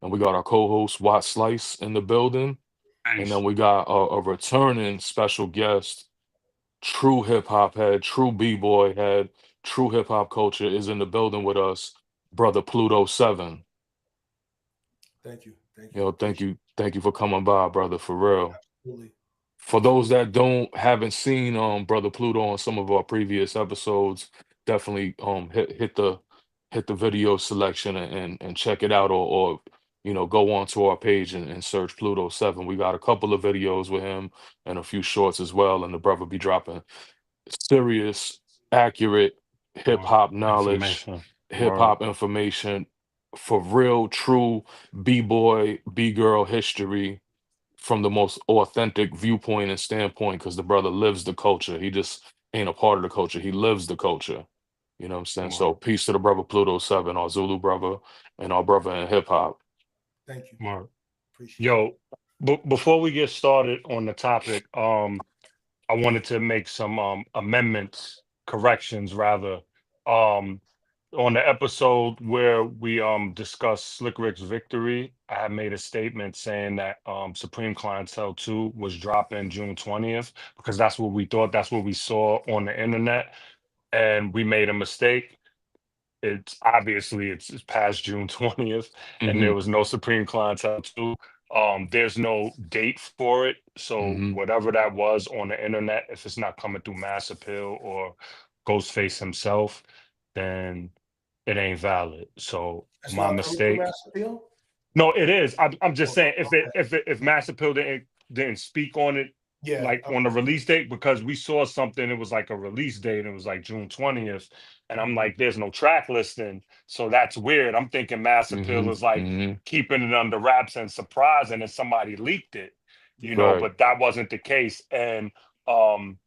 and we got our co-host Watt Slice in the building, and then Thanks. we got a returning special guest, true hip hop head, true b-boy head, true hip hop culture is in the building with us, brother Pluto Seven. Thank you. Thank you. Yo, Appreciate thank you for coming by, brother, for real. it. Absolutely. For those Absolutely. that don't haven't seen brother Pluto on some of our previous episodes, definitely hit the video selection and check it out, or go onto our page and search Pluto 7. We got a couple of videos with him and a few shorts as well, and the brother be dropping serious, accurate hip More hop knowledge, information. hip More hop information for real, true b-boy, b-girl history from the most authentic viewpoint and standpoint, because the brother lives the culture. He just ain't a part of the culture. He lives the culture. You know what I'm saying? So more peace to the brother Pluto 7, our Zulu brother and our brother in hip hop. Thank you. more. Appreciate it. Yo, before we get started on the topic, I wanted to make some amendments, corrections rather. Um, on the episode where we discussed Slick Rick's victory, I had made a statement saying that Supreme Clientele 2 was dropping June 20th because that's what we thought, that's what we saw on the internet, and we made a mistake. It's obviously it's past June 20th, and Hmm. there was no Supreme Clientele 2. There's no date for it. So Hmm. whatever that was on the internet, if it's not coming through Mass Appeal or Ghostface himself, then it ain't valid. So It's my not coming through mistake. Mass Appeal? No, it is. I'm just Oh, saying okay. if Mass Appeal didn't speak on it Yeah. like on the release date, because we saw something, it was like a release date, and it was like June 20th, and I'm Mhm. like, there's no track listing, so that's weird. I'm thinking Mass Appeal Hmm. is like Hmm. keeping it under wraps and surprising, and somebody leaked it, Yeah. Right. but that wasn't the case, and um,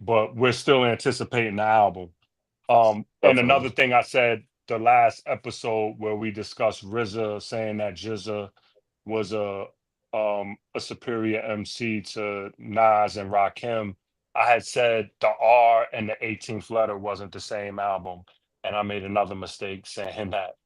but we're still anticipating the album. And another Definitely. thing I said the last episode where we discussed RZA saying that GZA was a superior MC to Nas and Rakim. I had said the R and the 18th letter wasn't the same album, and I made another mistake saying that.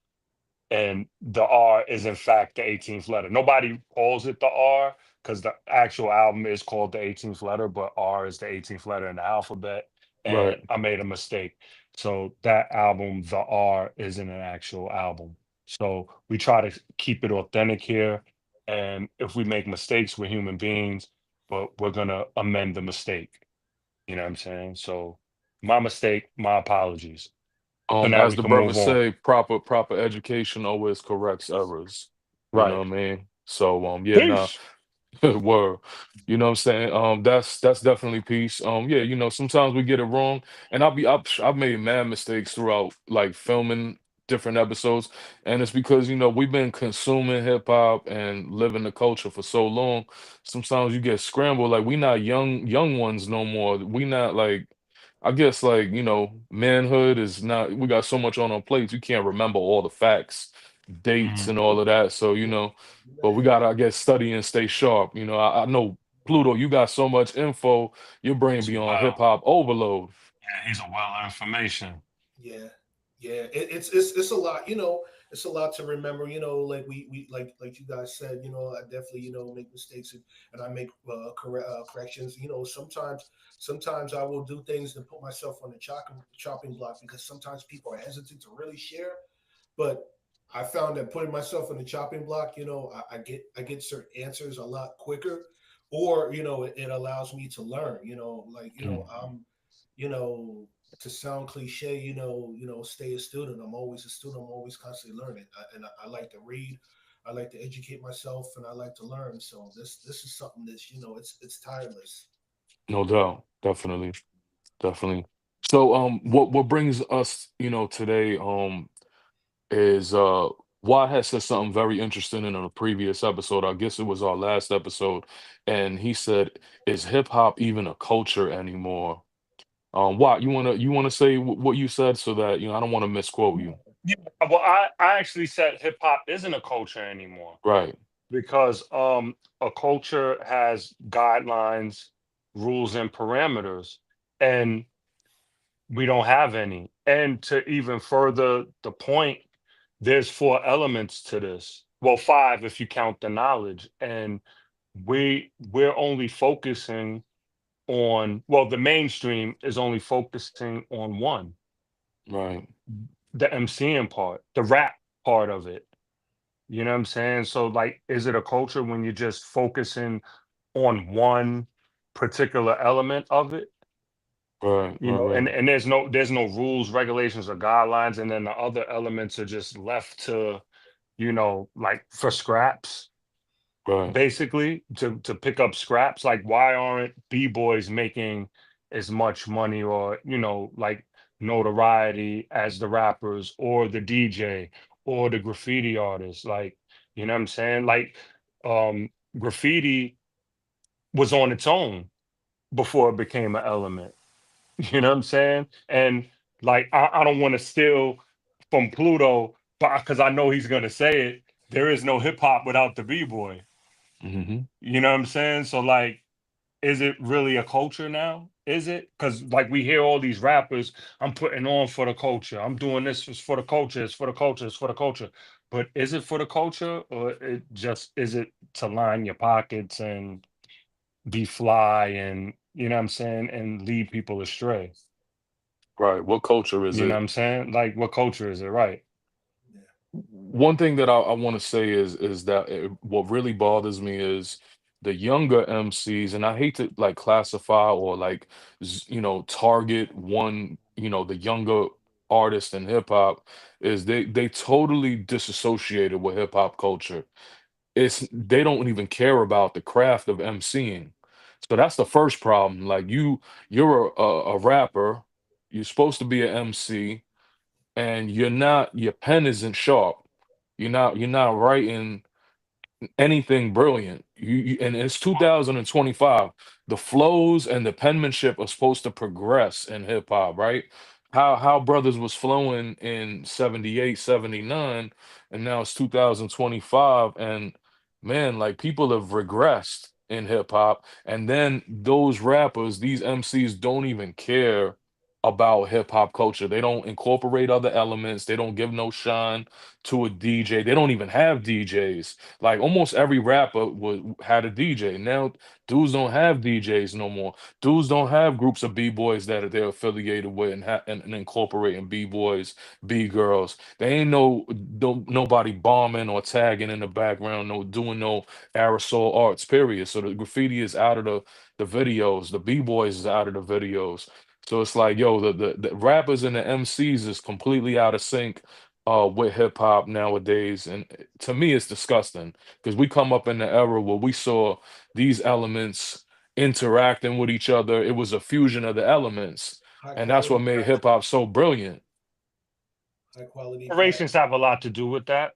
And the R is in fact the 18th letter. Nobody calls it the R because the actual album is called the 18th letter, but R is the 18th letter in the alphabet. And Right. I made a mistake. So that album, the R, isn't an actual album. So we try to keep it authentic here. And if we make mistakes, we're human beings, but we're gonna amend the mistake. You know what I'm saying? So my mistake, my apologies. So now As we the can brothers move on. say, proper education always corrects errors. You know Right. what I mean? So yeah, nah. Peace. Word. You know what I'm saying? That's definitely peace. Yeah, sometimes we get it wrong, and I've made mad mistakes throughout like filming different episodes, and it's because we've been consuming hip hop and living the culture for so long. Sometimes you get scrambled. Like we not young ones no more. We not like, I guess, like, manhood is not. We got so much on our plates. We can't remember all the facts, dates, Mhm. and all of that. So Yeah. but we gotta, I guess, study and stay sharp. I know Pluto, you got so much info, your brain He's a be on hip well. hop overload. Yeah, he's a well of information. Yeah, yeah. It's a lot. It's a lot to remember. Like we like you guys said. I definitely make mistakes, and I make corrections. Sometimes I will do things to put myself on the chopping block because sometimes people are hesitant to really share. But I found that putting myself on the chopping block, I get certain answers a lot quicker, or it allows me to learn. Like Mhm. you know to sound cliche, stay a student. I'm always a student. I'm always constantly learning, and I like to read. I like to educate myself, and I like to learn. So this is something that's it's tireless. No doubt. Definitely. Definitely. So what brings us, today, is Watt had said something very interesting in a previous episode. I guess it was our last episode, and he said, "Is hip hop even a culture anymore?" Watt, you wanna say what you said, so that I don't want to misquote you. Yeah, well, I actually said hip hop isn't a culture anymore Right. because a culture has guidelines, rules, and parameters, and we don't have any. And to even further the point, there's four elements to this. well, five if you count the knowledge. And we're only focusing on, well, the mainstream is only focusing on one, Right. the MCing part, the rap part of it. You know what I'm saying? So like, is it a culture when you're just focusing on one particular element of it? Right. You Right. know, Right. and there's no rules, regulations, or guidelines, and then the other elements are just left to, like for scraps, Right. basically, to pick up scraps. Like, why aren't b-boys making as much money, or like, notoriety as the rappers or the DJ or the graffiti artists? Like, you know what I'm saying? Like, um graffiti was on its own before it became an element. You know what I'm saying? And like, I don't want to steal from Pluto, but because I know he's gonna say it, there is no hip hop without the b-boy. Hmm. You know what I'm saying? So like, is it really a culture now? Is it? Because like, we hear all these rappers, I'm putting on for the culture. I'm doing this for the culture. It's for the culture. It's for the culture. But is it for the culture, or it just is it to line your pockets and be fly, and you know what I'm saying, and lead people astray? Right. What culture is You know it? what I'm saying? Like, what culture is it, right? Yeah. One thing that I want to say is that what really bothers me is the younger MCs, and I hate to like classify or like target one, the younger artists in hip hop, is they totally disassociated with hip hop culture. It's they don't even care about the craft of MCing. So that's the first problem. Like you're a rapper, you're supposed to be an MC, and your pen isn't sharp. You're not writing anything brilliant. And it's 2025. The flows and the penmanship are supposed to progress in hip hop, right? How brothers was flowing in 78, 79, and now it's 2025, and man, like people have regressed in hip hop. And then those rappers, these MCs don't even care about hip hop culture. They don't incorporate other elements. They don't give no shine to a DJ. They don't even have DJs. Like almost every rapper would had a DJ. Now dudes don't have DJs no more. Dudes don't have groups of b-boys that they're affiliated with and incorporating b-boys, b-girls. They ain't nobody bombing or tagging in the background, no doing no aerosol arts, period. So the graffiti is out of the videos. The b-boys is out of the videos. So it's like, yo, the rappers and the MCs is completely out of sync with hip hop nowadays. And to me, it's disgusting because we come up in the era where we saw these elements interacting with each other. It was a fusion of the elements, High and that's what quality made hip tracks, hop so brilliant. high quality Generations tracks, have a lot to do with that,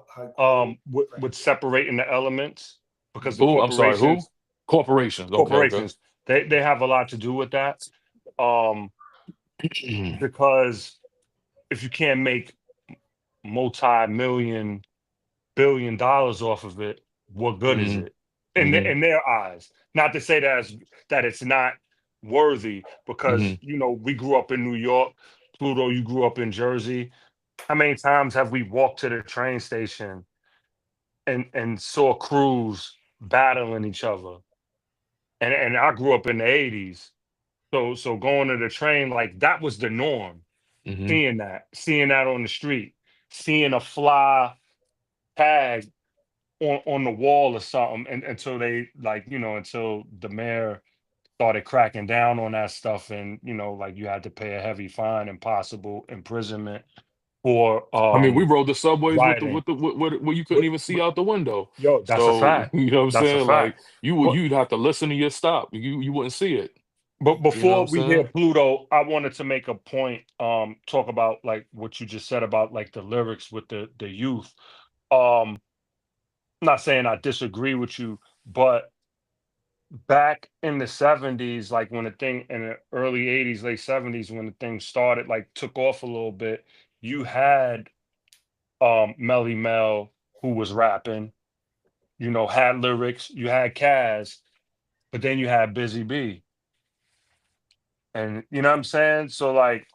high quality with tracks. separating the elements, because the Who? I'm sorry, who? corporations Corporations. Okay, okay. corporations they have a lot to do with that. Um, because if you can't make multi-million billion dollars off of it, what good is Hmm. it Hmm. in their eyes? Not to say that it's not worthy, because Hmm. we grew up in New York. Pluto, you grew up in Jersey. How many times have we walked to the train station and saw crews battling each other? And I grew up in the '80s, so going to the train, like, that was the norm. Hmm. Seeing that on the street, seeing a fly tag on the wall or something, and until they, like, until the mayor started cracking down on that stuff, and like, you had to pay a heavy fine and possible imprisonment for I mean, we rode the subways with the rioting. with the where you couldn't But, even see but out the window. yo, that's a So fact. you know what I'm That's a saying? Like fact. But you'd have to listen to your stop. You wouldn't see it. You know what I'm before we hear saying? Pluto, I wanted to make a point, talk about like what you just said about like the lyrics with the youth. Um, not saying I disagree with you, but back in the '70s, like when the thing in the early '80s, late '70s, when the thing started, like, took off a little bit, you had Melly Mel, who was rapping, had lyrics, you had Kaz, but then you had Busy B. And you know what I'm saying? So like,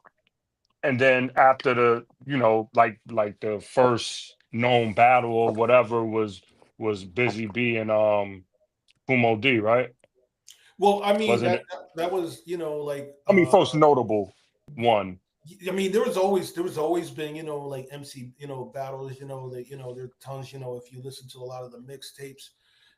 and then after the, like the first known battle or whatever was Busy B and Kumo D, right? Well, I mean Wasn't it? that was like I mean, first notable one. I mean, there was always been like MC battles. There are tons. If you listen to a lot of the mixtapes,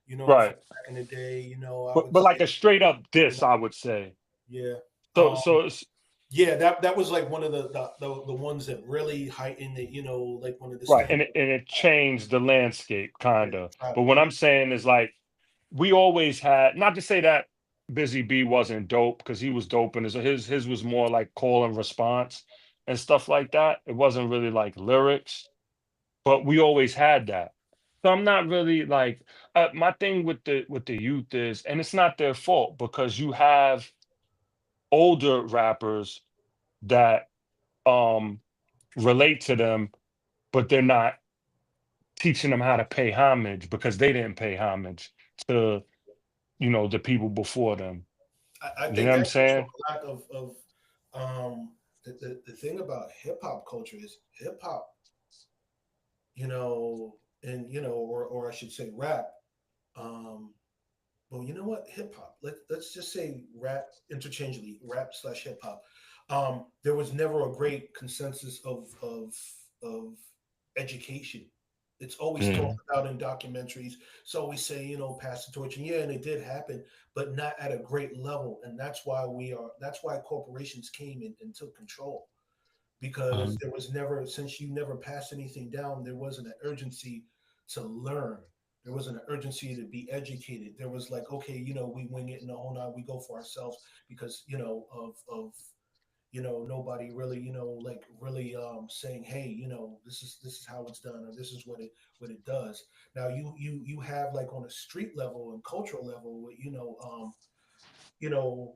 from Right. back in the day, I But would but like say a straight up you diss, know I would say. yeah. So Um, so it's yeah, that was like one of the ones that really heightened it. Like one of the right, standards. and it changed the landscape Yeah, kind of. trap. But what I'm saying is like we always had, not to say that Busy B wasn't dope, because he was dope, and his was more like call and response and stuff like that. It wasn't really like lyrics, but we always had that. So I'm not really like, my thing with the youth is, and it's not their fault, because you have older rappers that um relate to them, but they're not teaching them how to pay homage because they didn't pay homage to, the people before them. I You know think what I'm that's just saying? a lack of the thing about hip hop culture is hip hop, and or I should say rap. Um, well, you know what, hip hop. Let's just say rap interchangeably, rap slash hip hop. There was never a great consensus of education. It's always talked Mm, about in documentaries. It's always say, pass the torch, and yeah, and it did happen, but not at a great level. And that's why corporations came and took control, because mhm, there was never, since you never passed anything down, there wasn't an urgency to learn. There wasn't an urgency to be educated. There was like, okay, we wing it in the whole nine, we go for ourselves because of nobody really like really saying, hey, this is how it's done, or this is what it does. Now you have like on a street level and cultural level,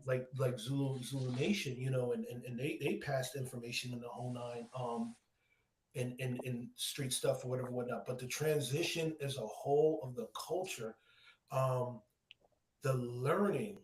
like Zulu Nation, and they passed information in the whole nine, in street stuff or whatever, whatnot. But the transition as a whole of the culture, um, the learning,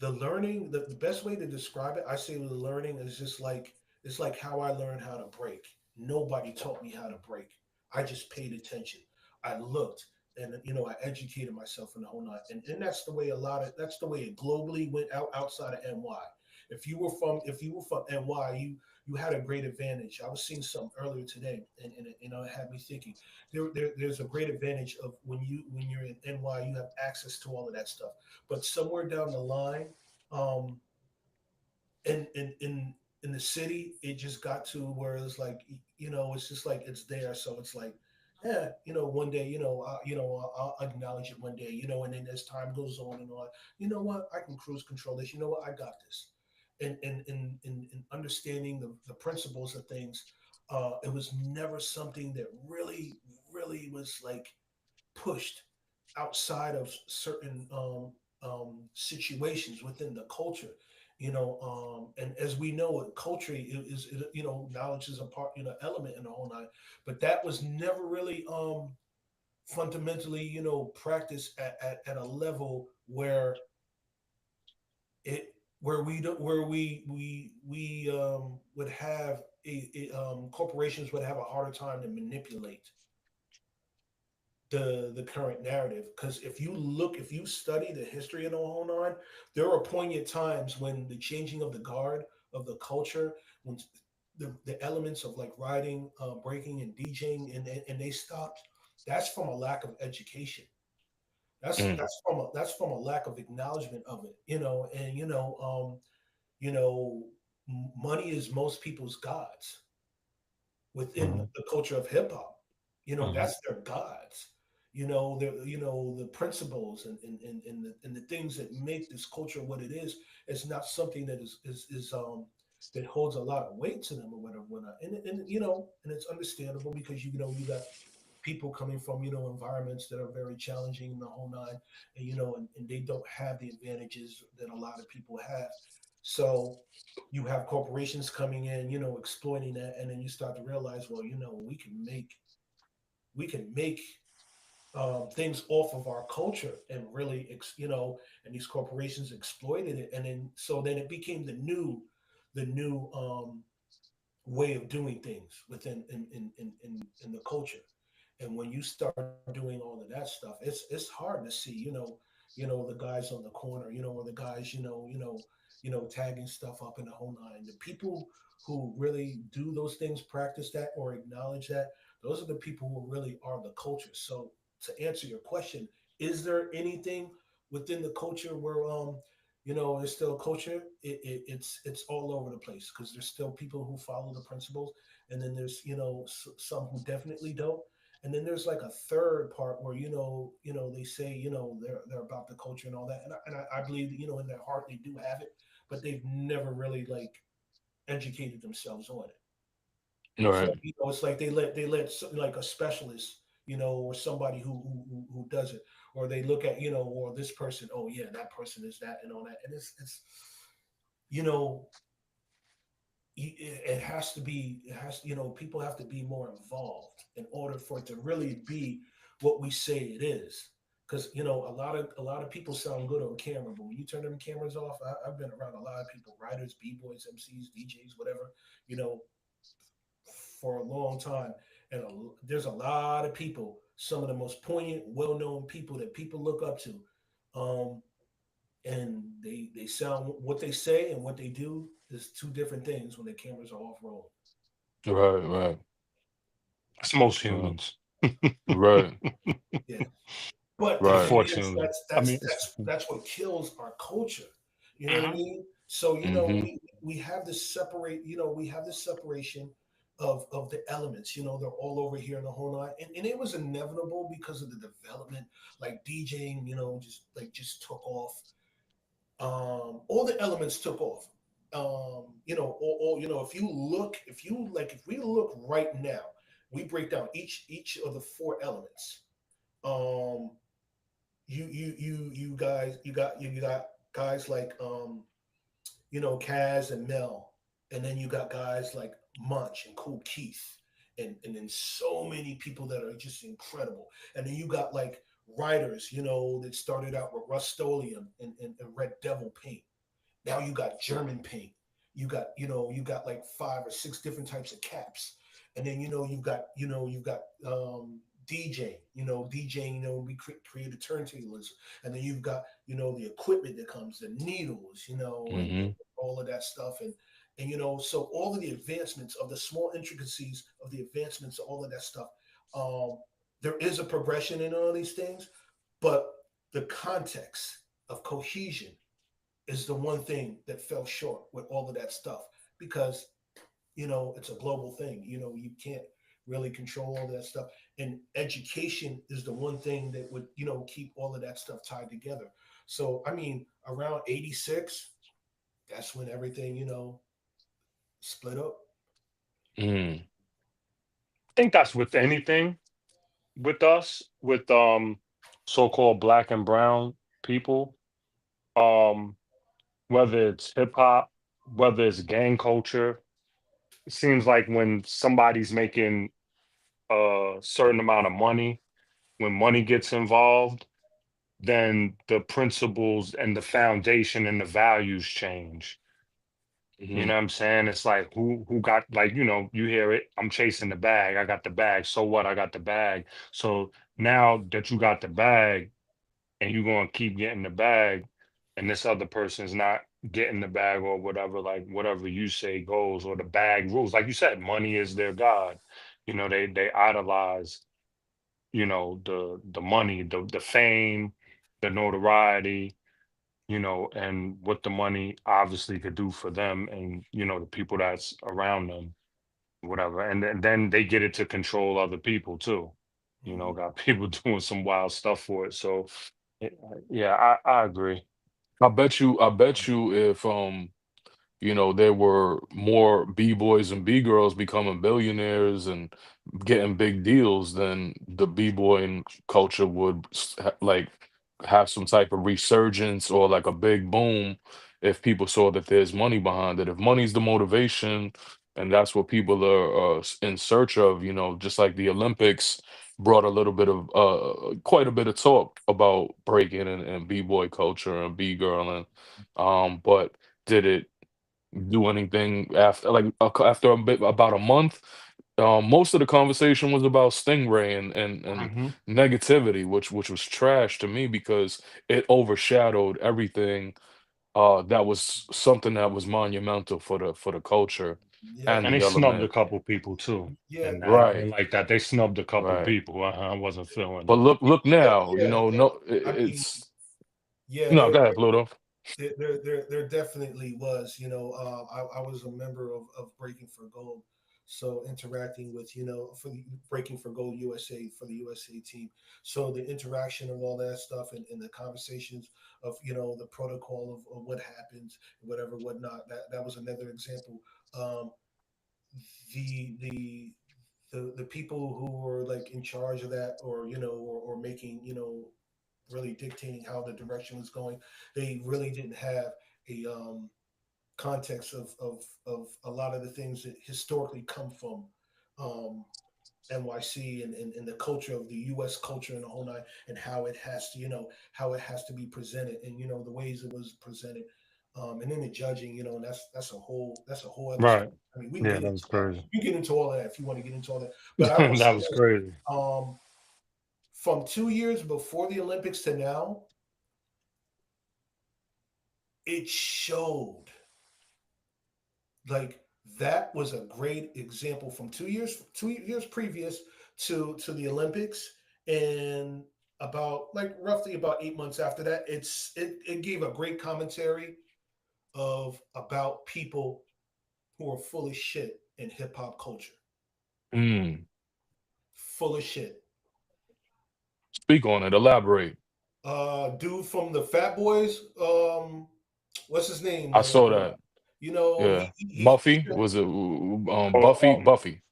the best way to describe it, I say the learning is just like, it's like how I learned how to break. Nobody taught me how to break. I just paid attention. I looked, and I educated myself in the whole nine. And that's the way that's the way it globally went outside of NY. If you were from NY, you had a great advantage. I was seeing something earlier today, and it had me thinking. There's a great advantage of when you're in NY, you have access to all of that stuff. But somewhere down the line, um, in the city, it just got to where it's like, it's just like it's there. So it's like, yeah, one day, I'll acknowledge it one day, and then as time goes on and on, you know what, I can cruise control this. You know what, I got this. And understanding the principles of things, it was never something that really, really was like pushed outside of certain situations within the culture. And as we know, culture knowledge is a part, element in the whole nine. But that was never really fundamentally, practiced at a level where it where we don't where we would have corporations would have a harder time to manipulate the current narrative. Because if you study the history of the whole nine, there are poignant times when the changing of the guard of the culture, when the elements of like riding, breaking, and DJing, and they stopped. That's from a lack of education. That's mm, that's from a lack of acknowledgement of it. And you know, money is most people's gods within mhm, the culture of hip hop. mhm, That's their gods. The principles and the things that make this culture what it is not something that is that holds a lot of weight to them or whatever, whatnot. And it's understandable because you got people coming from environments that are very challenging in the whole nine, and they don't have the advantages that a lot of people have. So you have corporations coming in, exploiting that, and then you start to realize, well, we can make things off of our culture and really, and these corporations exploited it, and then it became the new way of doing things within in the culture. And when you start doing all of that stuff, it's hard to see, the guys on the corner, or the guys, tagging stuff up in the whole nine. The people who really do those things, practice that or acknowledge that, those are the people who really are the culture. So to answer your question, is there anything within the culture where it's still culture? It's all over the place because there's still people who follow the principles, and then there's some who definitely don't, and then there's like a third part where they say they're about the culture and all that, and I believe in their heart they do have it, but they've never really like educated themselves on it. So Right. it's like they let like a specialist, or somebody who does it, or they look at or this person, oh yeah, that person is that and all that, and it's you know it has to be, people have to be more involved in order for it to really be what we say it is. Because a lot of people sound good on camera, but when you turn them cameras off, I've been around a lot of people, writers, b-boys, MCs, DJs, whatever, you know for a long time. And there's a lot of people, some of the most poignant, well-known people that people look up to, um, and they sound, what they say and what they do is two different things when the cameras are off rolling. Right. Right. It's most Uh, humans. right. Yeah, but the Right. thing is, Unfortunately. that's I that's mean, that's that's what kills our culture. You know what I mhm. mean? So Mm-hmm. we have this separation of the elements. They're all over here in the whole nine, and it was inevitable because of the development, like DJing. Just took off. All the elements took off. If we look right now, we break down each of the four elements. Um, you got guys like Kaz and Mel, and then you got guys like Munch and Cool Keith, and then so many people that are just incredible. And then you got like writers, that started out with Rust-Oleum and Red Devil paint. Now you got German paint. You got like five or six different types of caps. And then you've got DJ, DJing, we created turntables. And then you've got, the equipment that comes, the needles, and Mm-hmm. all of that stuff. So all of the advancements of the small intricacies of the advancements, all of that stuff. Um, there is a progression in all these things, but the context of cohesion is the one thing that fell short with all of that stuff, because it's a global thing. You can't really control all that stuff, and education is the one thing that would keep all of that stuff tied together. So I mean, around 86, that's when everything split up. Mm. I think that's with anything with us, with so-called black and brown people. Um, whether it's hip hop, whether it's gang culture, it seems like when somebody's making a certain amount of money, when money gets involved, then the principles and the foundation and the values change. You Mm-hmm. know what I'm saying? It's like who got, like, you hear it, I'm chasing the bag. I got the bag. So what? I got the bag. So now that you got the bag and you're gonna keep getting the bag, and this other person's not getting the bag or whatever, like whatever you say goes, or the bag rules. Like you said, money is their God. They idolize, the money, the fame, the notoriety, and what the money obviously could do for them and, the people that's around them, whatever. And then they get it to control other people too. Mhm. Got people doing some wild stuff for it. So, yeah, I agree. I bet you if there were more b-boys and b-girls becoming billionaires and getting big deals, then the b-boy culture would like have some type of resurgence or like a big boom if people saw that there's money behind it. If money's the motivation and that's what people are in search of, just like the Olympics brought a little bit of quite a bit of talk about breaking and b-boy culture and b-girl and but did it do anything after, like, after a bit, about a month? most of the conversation was about Stingray and Hmm. negativity, which was trash to me because it overshadowed everything that was something that was monumental for the culture Yeah, and And they the snubbed a element. couple people too, yeah, and I Right, didn't like that. They snubbed a couple right. people. I wasn't feeling But it. look yeah, now, you yeah. know, no, I mean, it's yeah, no. Go ahead, Pluto. there definitely was. You know, I was a member of Breaking for Gold, so interacting with for the Breaking for Gold USA for the USA team. So the interaction of all that stuff and the conversations of the protocol of what happens, whatever, whatnot. That was another example. Um, the the the people who were like in charge of that, or or making really dictating how the direction was going, they really didn't have a context of a lot of the things that historically come from um, NYC and the culture of the U.S. culture and the whole nine, and how it has to how it has to be presented, and the ways it was presented, and then the judging, and that's a whole other story. Right? I mean, we can Yeah, get that into was that. crazy. You can get into all of that if you want to get into all that. But I will say That was this: crazy. um, from 2 years before the Olympics to now, it showed like that was a great example from 2 years previous to the Olympics, and about like roughly about 8 months after that, it gave a great commentary of about people who are full of shit in hip hop culture, Mm. full of shit. Speak on it. Elaborate. Dude from the Fat Boys, what's his name? I saw that. He, Yeah, he Buffy was it? Oh, Buffy. Buffy.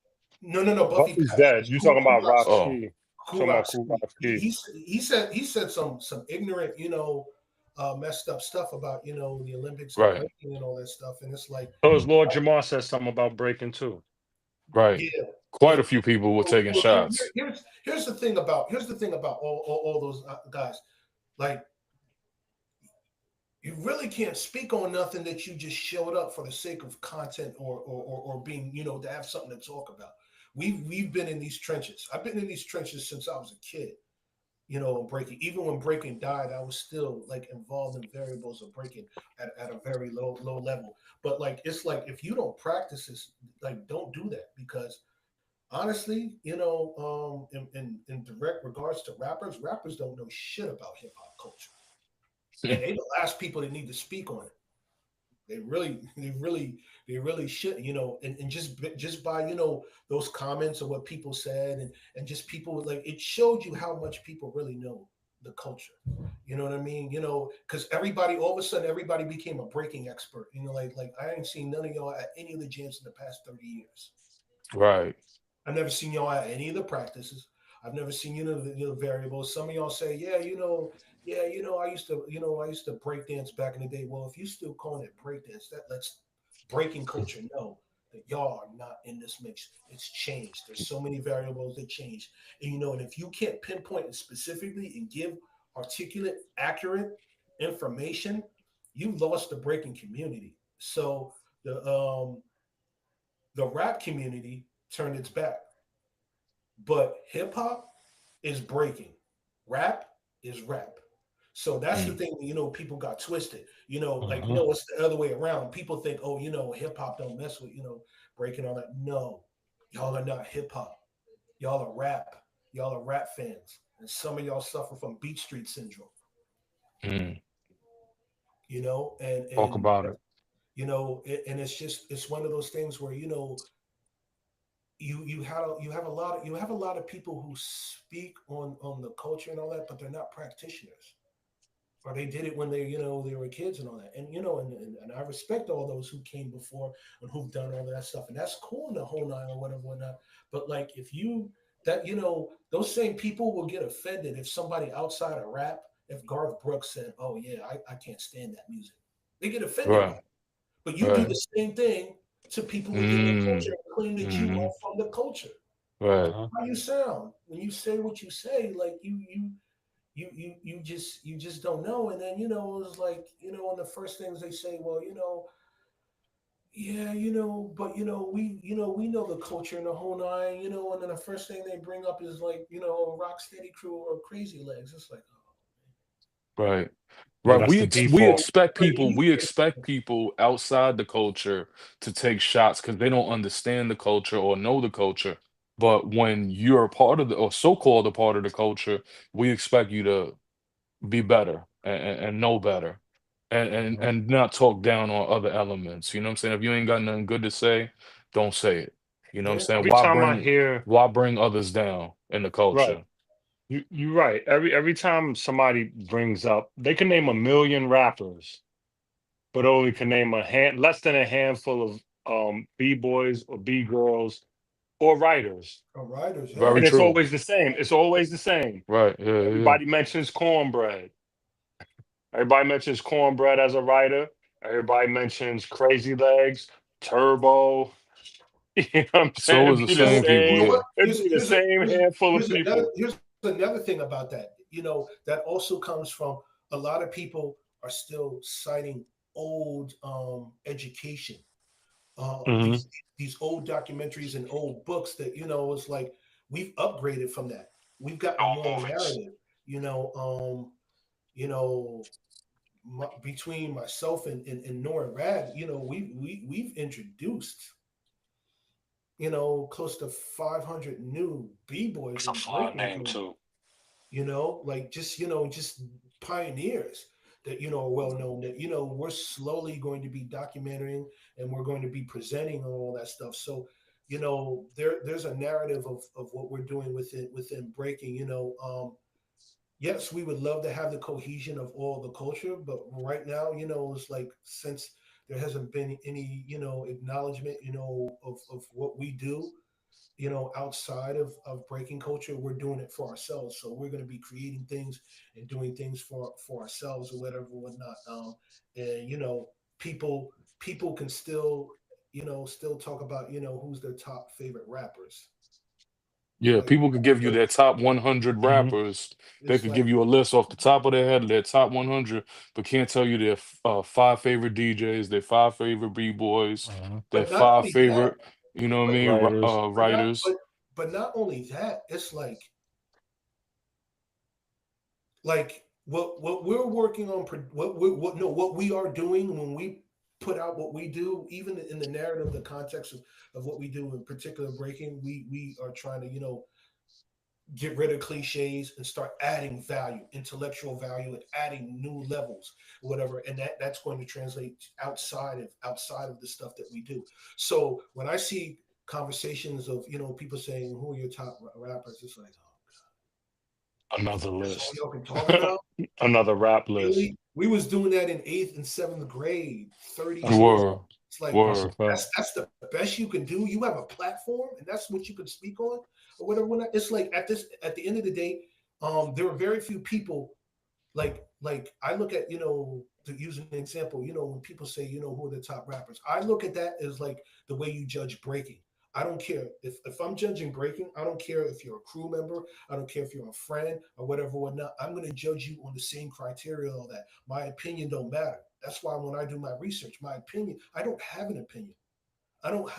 no, Buffy Buffy's passed. dead. You talking about Rock Oh, Ski? Cool Talking about Rock Cool Ski. Rock Ski. He said some ignorant, messed up stuff about the Olympics and right, breaking and all that stuff, and it's like, So his Lord Jamar said something about breaking too. right. yeah. Quite And a few people were taking shots. here's the thing about all those guys. Like, you really can't speak on nothing that you just showed up for the sake of content, or being, to have something to talk about. We've been in these trenches. I've been in these trenches since I was a kid. Breaking. Even when breaking died, I was still like involved in variables of breaking at a very low level. But like, it's like, if you don't practice this, like, don't do that, because honestly, in direct regards to rappers don't know shit about hip hop culture, and they the last people that need to speak on it. They really should, and just by those comments of what people said, and just people, like, it showed you how much people really know the culture. You know what I mean? Because everybody, all of a sudden, everybody became a breaking expert. Like I ain't seen none of y'all at any of the jams in the past 30 years. Right. I've never seen y'all at any of the practices. I've never seen the variables. Some of y'all say, I used to break dance back in the day. Well, if you still calling it break dance, that lets breaking culture know that y'all are not in this mix. It's changed. There's so many variables that change, and if you can't pinpoint it specifically and give articulate, accurate information, you lost the breaking community. So the rap community turned its back, but hip hop is breaking. Rap is rap. So that's the Mm. thing, people got twisted. Like, Uh-huh. no, it's the other way around. People think, oh, hip hop don't mess with, breaking all that. No, y'all are not hip hop. Y'all are rap. Y'all are rap fans. And some of y'all suffer from Beat Street syndrome, Mm. and Talk about it. and it's one of those things where, you have a lot of people who speak on the culture and all that, but they're not practitioners, or they did it when they were kids and all that. And and I respect all those who came before and who've done all that stuff, and that's cool in the whole nine or whatnot. But like, if you that those same people will get offended if somebody outside of rap, if Garth Brooks said, "Oh yeah, I can't stand that music," they get offended by Right. it. But you do the Right. same thing to people within the Mm. culture, claim that you Mm. are from the culture. Right. Uh-huh. How you sound when you say what you say, like you just don't know. And then it's like, one of the first things they say, well, Yeah, but we know the culture and the whole nine, and then the first thing they bring up is like, Rocksteady Crew or Crazy Legs. It's like, oh, Right. Yeah, Right. that's the We default. expect but people outside the culture to take shots because they don't understand the culture or know the culture. But when you're a part of the or so-called a part of the culture, we expect you to be better and know better Mhm. and not talk down on other elements. You know what I'm saying? If you ain't got nothing good to say, don't say it. You know what I'm yeah, saying? Every time I hear, Why bring others down in the right, culture? you're right. Every time somebody brings up, they can name a million rappers, but only can name less than a handful of b-boys or b-girls or writers. writers, yeah. Very And it's true. always the same. It's always the same. Right. Yeah, yeah. Everybody mentions Cornbread. Everybody mentions Cornbread as a writer. Everybody mentions Crazy Legs, Turbo. You know what I'm It's saying? always It'd the be the Well, same people. same. you know Yeah. what? It'd be the same handful of people. Here's another thing about that. That also comes from a lot of people are still citing old education, Hmm. these old documentaries and old books that it's like we've upgraded from that. We've gotten Old more movies. narrative. You know, you know, between myself and Nora Rad, we've introduced close to 500 new b-boys It's a and fly breakers, name too. like just pioneers that are well known, that we're slowly going to be documenting, and we're going to be presenting on all that stuff. So there's a narrative of what we're doing within breaking. Yes, we would love to have the cohesion of all the culture, but right now, it's like, since there hasn't been any, acknowledgement, of what we do, outside of breaking culture, we're doing it for ourselves. So we're going to be creating things and doing things for ourselves or whatever, whatnot. And people can still talk about, who's their top favorite rappers. Yeah, Like, people could give you but their top 100 Hmm. rappers. They it's could like, give you a list off the top of their head, their top 100, but can't tell you their five favorite DJs, their five favorite B-boys, Hmm. their but not five only that, favorite, you know what I but mean, Writers. but not writers. but not only that, it's like what we're working on, what we are doing when we put out what we do, even in the narrative, the context of what we do, in particular breaking, we are trying to get rid of cliches and start adding value, intellectual value, and adding new levels, whatever, and that's going to translate outside of the stuff that we do. So when I see conversations of people saying, who are your top rappers, it's like, oh, Another that's all list. y'all can talk about. Another rap list. Really? We was doing that in eighth and seventh grade 30 That's a years fact. ago. Word, It's like, That's a word. fact. that's the best you can do. You have a platform, and that's what you can speak on, or whatever. It's like, at the end of the day, there are very few people, like I look at, to use an example, when people say, who are the top rappers, I look at that as like the way you judge breaking. I don't care if I'm judging breaking. I don't care if you're a crew member. I don't care if you're a friend or whatever, whatnot. I'm going to judge you on the same criteria. All that. My opinion don't matter. That's why when I do my research, my opinion, I don't have an opinion. I don't.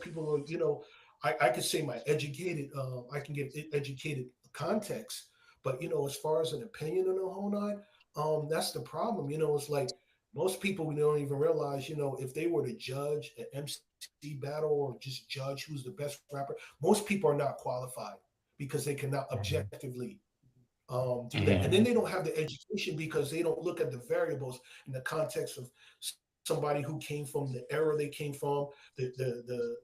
People are. I could say my educated. I can give educated context, but as far as an opinion on the whole nine, that's the problem. It's like most people don't even realize. If they were to judge an MC battle or just judge who's the best rapper, most people are not qualified because they cannot Hmm. objectively do that, and then Hmm. they don't have the education because they don't look at the variables in the context of somebody who came from the era they came from, the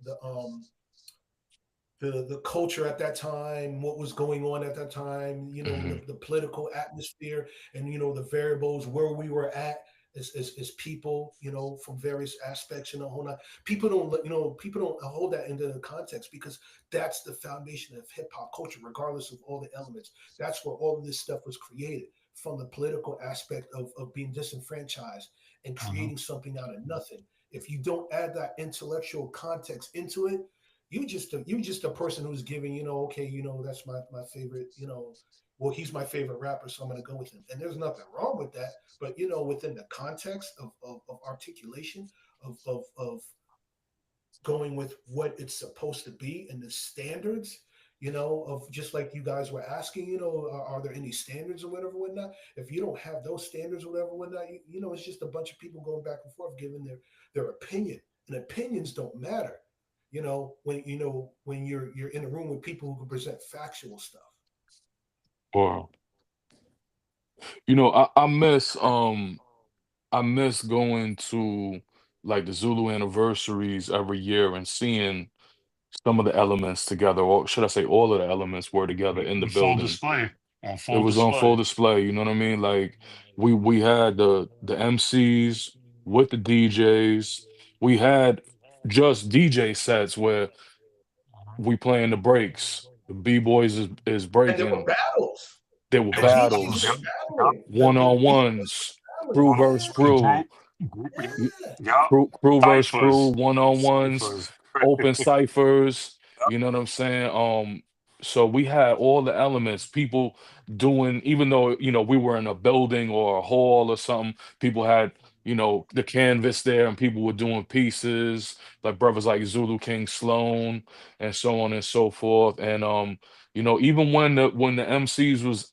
culture at that time, what was going on at that time, Hmm. the political atmosphere, and the variables where we were at as people, from various aspects, whole lot. People don't hold that into the context because that's the foundation of hip hop culture, regardless of all the elements. That's where all of this stuff was created, from the political aspect of being disenfranchised and Hmm. creating something out of nothing. If you don't add that intellectual context into it, you just a person who's giving, okay, that's my favorite, well, he's my favorite rapper, so I'm gonna go with him. And there's nothing wrong with that, but within the context of articulation of going with what it's supposed to be and the standards, of just like you guys were asking, are there any standards or whatever, whatnot? If you don't have those standards or whatever, whatnot, it's just a bunch of people going back and forth giving their opinion, and opinions don't matter. When you're in a room with people who can present factual stuff. Or I miss going to like the Zulu anniversaries every year and seeing some of the elements together, or should I say all of the elements were together in the On full building. display. On It full was on full display. display, you know what I mean? Like we had the MCs with the DJs. We had just DJ sets where we playing the breaks. The B-boys is And there were breaking. battles. There were The It was DJs yep, were battles, yep, battling. The DJs one-on-ones, were crew battling. versus Yeah, crew, group, y- yeah, yep. crew versus crew, Ciphers. one-on-ones, Ciphers. open ciphers, you know what I'm saying? So we had all the elements, people doing, even though, we were in a building or a hall or something, people had, the canvas there and people were doing pieces, like brothers like Zulu King Sloan and so on and so forth. And even when the MCs was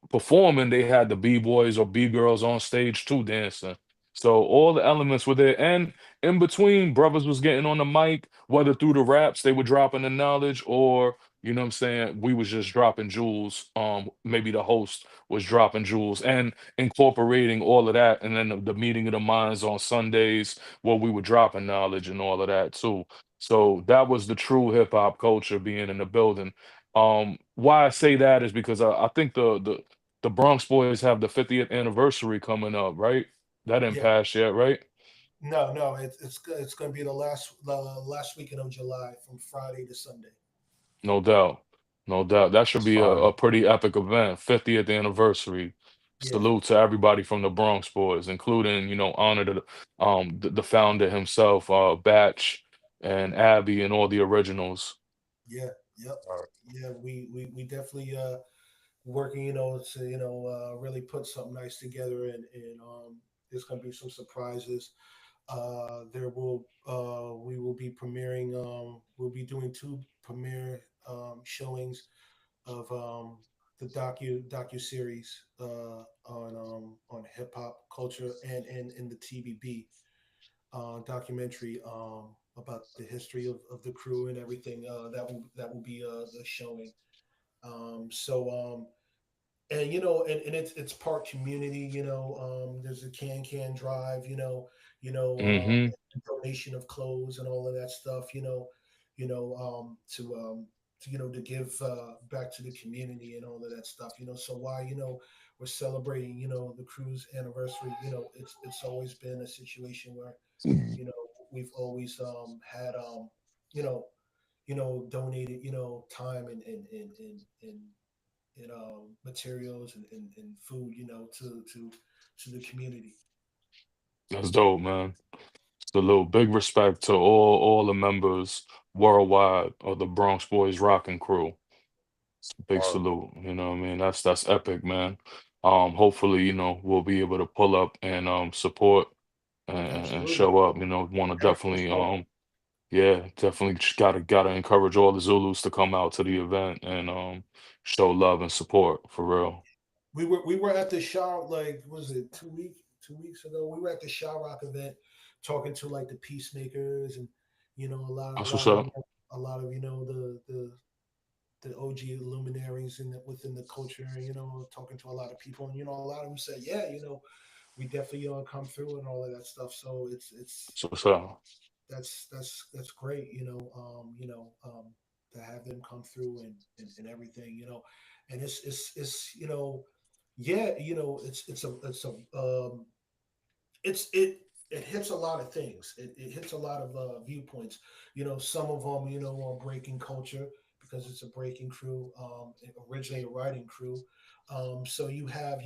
performing, they had the b-boys or b-girls on stage too dancing. So all the elements were there, and in between, brothers was getting on the mic, whether through the raps they were dropping the knowledge, or what I'm saying, we was just dropping jewels. Maybe the host was dropping jewels and incorporating all of that, and then the meeting of the minds on Sundays where we were dropping knowledge and all of that too. So that was the true hip hop culture being in the building. Why I say that is because I think the Bronx Boys have the 50th anniversary coming up, right? That didn't yeah. pass yet, right? No, it's going to be the last weekend of July from Friday to Sunday. No doubt. No doubt. That should That's be a fire. pretty epic event. 50th anniversary. Yeah, Salute to everybody from the Bronx Boys, including, honor to the founder himself, Batch and Abby and all the originals. yeah, yep, All right. yeah. We definitely working, to really put something nice together, and there's going to be some surprises. There will We will be premiering. We'll be doing two premiere showings of the docu series on hip hop culture, and in the TBB documentary about the history of the crew and everything. That will be the showing. So and it's part community. There's a can drive. Hmm. Donation of clothes and all of that stuff. To give back to the community and all of that stuff. So why we're celebrating the cruise anniversary. It's always been a situation where you know we've always had you know donated time and materials and food to the community. That's dope, man. Salute. Big respect to all the members worldwide of the Bronx Boys Rockin' Crew. Big All right. salute. You know what I mean? That's epic, man. Hopefully, we'll be able to pull up and support and Absolutely. show up. Want to Yeah, for definitely sure. yeah, definitely just gotta encourage all the Zulus to come out to the event and show love and support for real. We were at the Shaw, like, was it 2 weeks ago? We were at the Shaw Rock event talking to like the peacemakers, and a lot a That's what's lot of up. the OG luminaries within the culture, talking to a lot of people, and a lot of them said, yeah, we definitely come through and all of that stuff. So it's That's what's up. that's great, to have them come through and everything, and it's yeah, it hits a lot of things. It hits a lot of viewpoints. Some of them, are breaking culture because it's a breaking crew, originally a writing crew. So you have,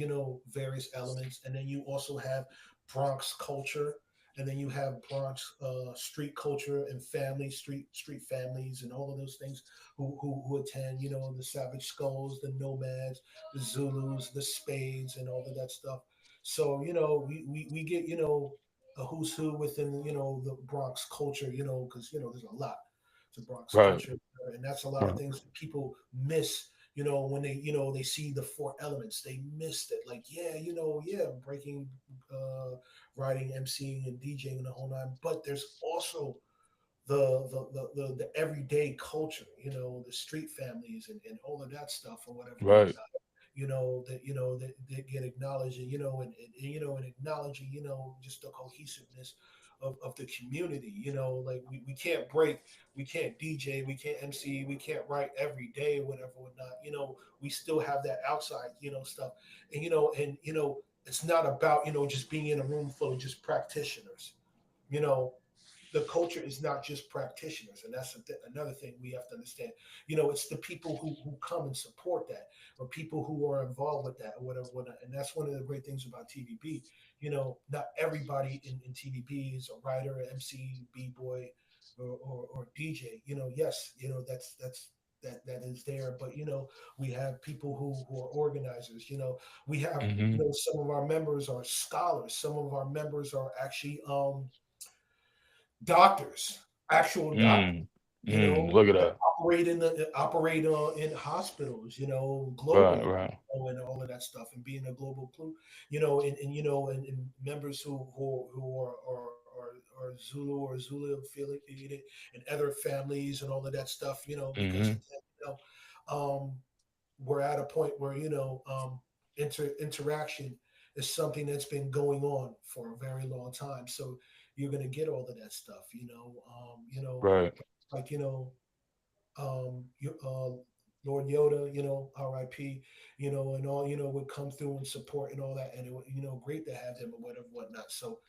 various elements, and then you also have Bronx culture, and then you have Bronx street culture and family street families and all of those things who attend. You know, the Savage Skulls, the Nomads, the Zulus, the Spades, and all of that stuff. So you know, we get a who's who within the Bronx culture. You know, because there's a lot to Bronx Right. culture, and that's a lot of Right. things that people miss. When they see the four elements, they missed it. Like, yeah, yeah, breaking, uh, writing, MCing, and DJing, and the whole nine. But there's also the everyday culture, the street families and all of that stuff or whatever and Right. whatnot. That get acknowledged, and acknowledging, just the cohesiveness of the community. Like we can't break, we can't DJ, we can't MC, we can't write every day, whatever, whatnot. We still have that outside, stuff, and it's not about just being in a room full of just practitioners. You know, the culture is not just practitioners, and that's another thing we have to understand. It's the people who come and support that, or people who are involved with that, or whatever, whatnot. And that's one of the great things about TVB. Not everybody in TVB is a writer, MC, b-boy, or DJ. Yes, that is there, but we have people who are organizers. We have Hmm. some of our members are scholars, some of our members are actually doctors, actual doctors, Mm. Mm. Look at that that. operate in hospitals, Right. globally, Right. and all of that stuff, and being a global clue, and members who are Zulu or Zulu affiliated, and other families and all of that stuff, because of Hmm. that, we're at a point where interaction is something that's been going on for a very long time. So you're gonna get all of that stuff, Right. like Lord Yoda, R.I.P. And all would come through and support and all that, and it would, great to have him and whatever whatnot. So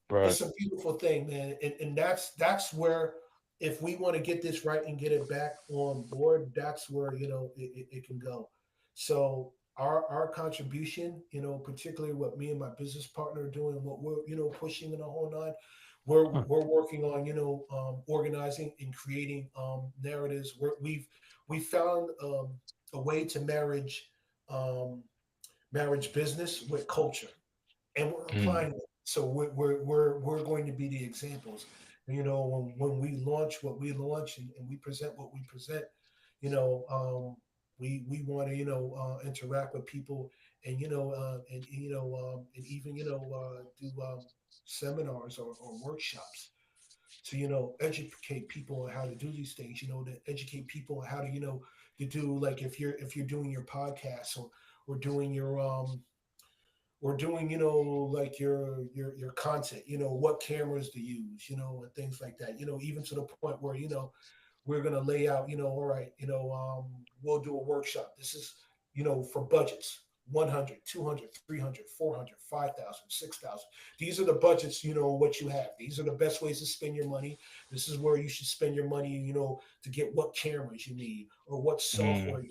Right. it's a beautiful thing, man, and that's where, if we want to get this right and get it back on board, that's where it can go. So our contribution, particularly what me and my business partner are doing, what we're pushing in the whole nine, we're working on organizing and creating narratives. We found a way to um, marriage business with culture, and we're Mm. applying it. So we're going to be the examples. When we launch what we launch, and we present what we present, you know, we want to interact with people, and and even do seminars or workshops to educate people on how to do these things. To educate people on how to to do, like, if you're doing your podcast, or doing your doing like your content, what cameras to use, and things like that, even to the point where we're going to lay out, all right, we'll do a workshop. This is for budgets: 100, 200, 300, 400, 5,000, 6,000. These are the budgets, what you have. These are the best ways to spend your money. This is where you should spend your money, to get what cameras you need, or what Mm. software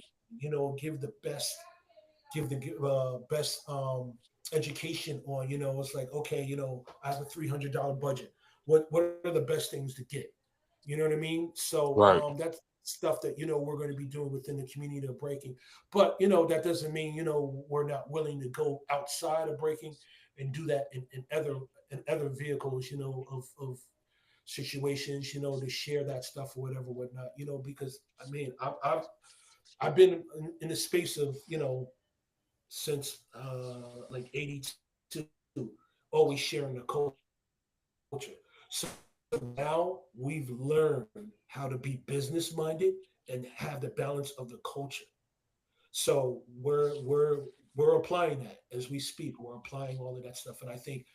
give the best, best education on. It's like, okay, I have a $300 budget. What are the best things to get? You know what I mean? So Right. that's stuff that we're going to be doing within the community of breaking. But that doesn't mean we're not willing to go outside of breaking and do that in other vehicles, of situations, to share that stuff or whatever, whatnot. Because I mean, I've been in the space of since like 82, always sharing the culture. So now we've learned how to be business minded and have the balance of the culture. So we're applying that as we speak. We're applying all of that stuff, and I think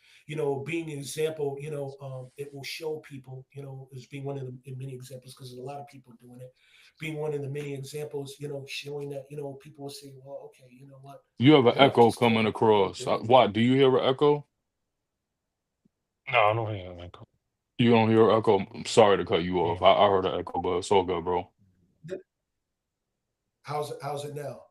being an example, it will show people, as being one of the many examples, because there's a lot of people doing it. Being one of the many examples, showing that people will say, well, okay, you know what, You have I an don't have to echo spend coming $100 across. What? Do you hear an echo? No, I don't hear that. You don't hear an echo? I'm sorry to cut you off. Yeah. I heard an echo, but it's all good, bro. How's it now?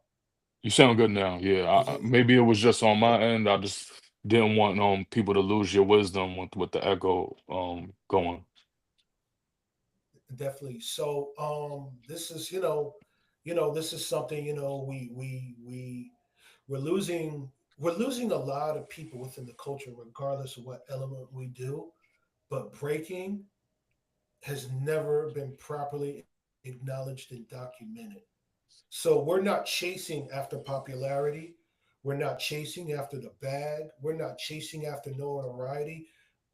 You sound good now. Yeah. Is it Maybe it was just on my end. I just didn't want people to lose your wisdom with the echo going. Definitely. So this is this is something we're losing we're losing a lot of people within the culture regardless of what element we do, but breaking has never been properly acknowledged and documented. So we're not chasing after popularity. We're not chasing after the bag. We're not chasing after notoriety.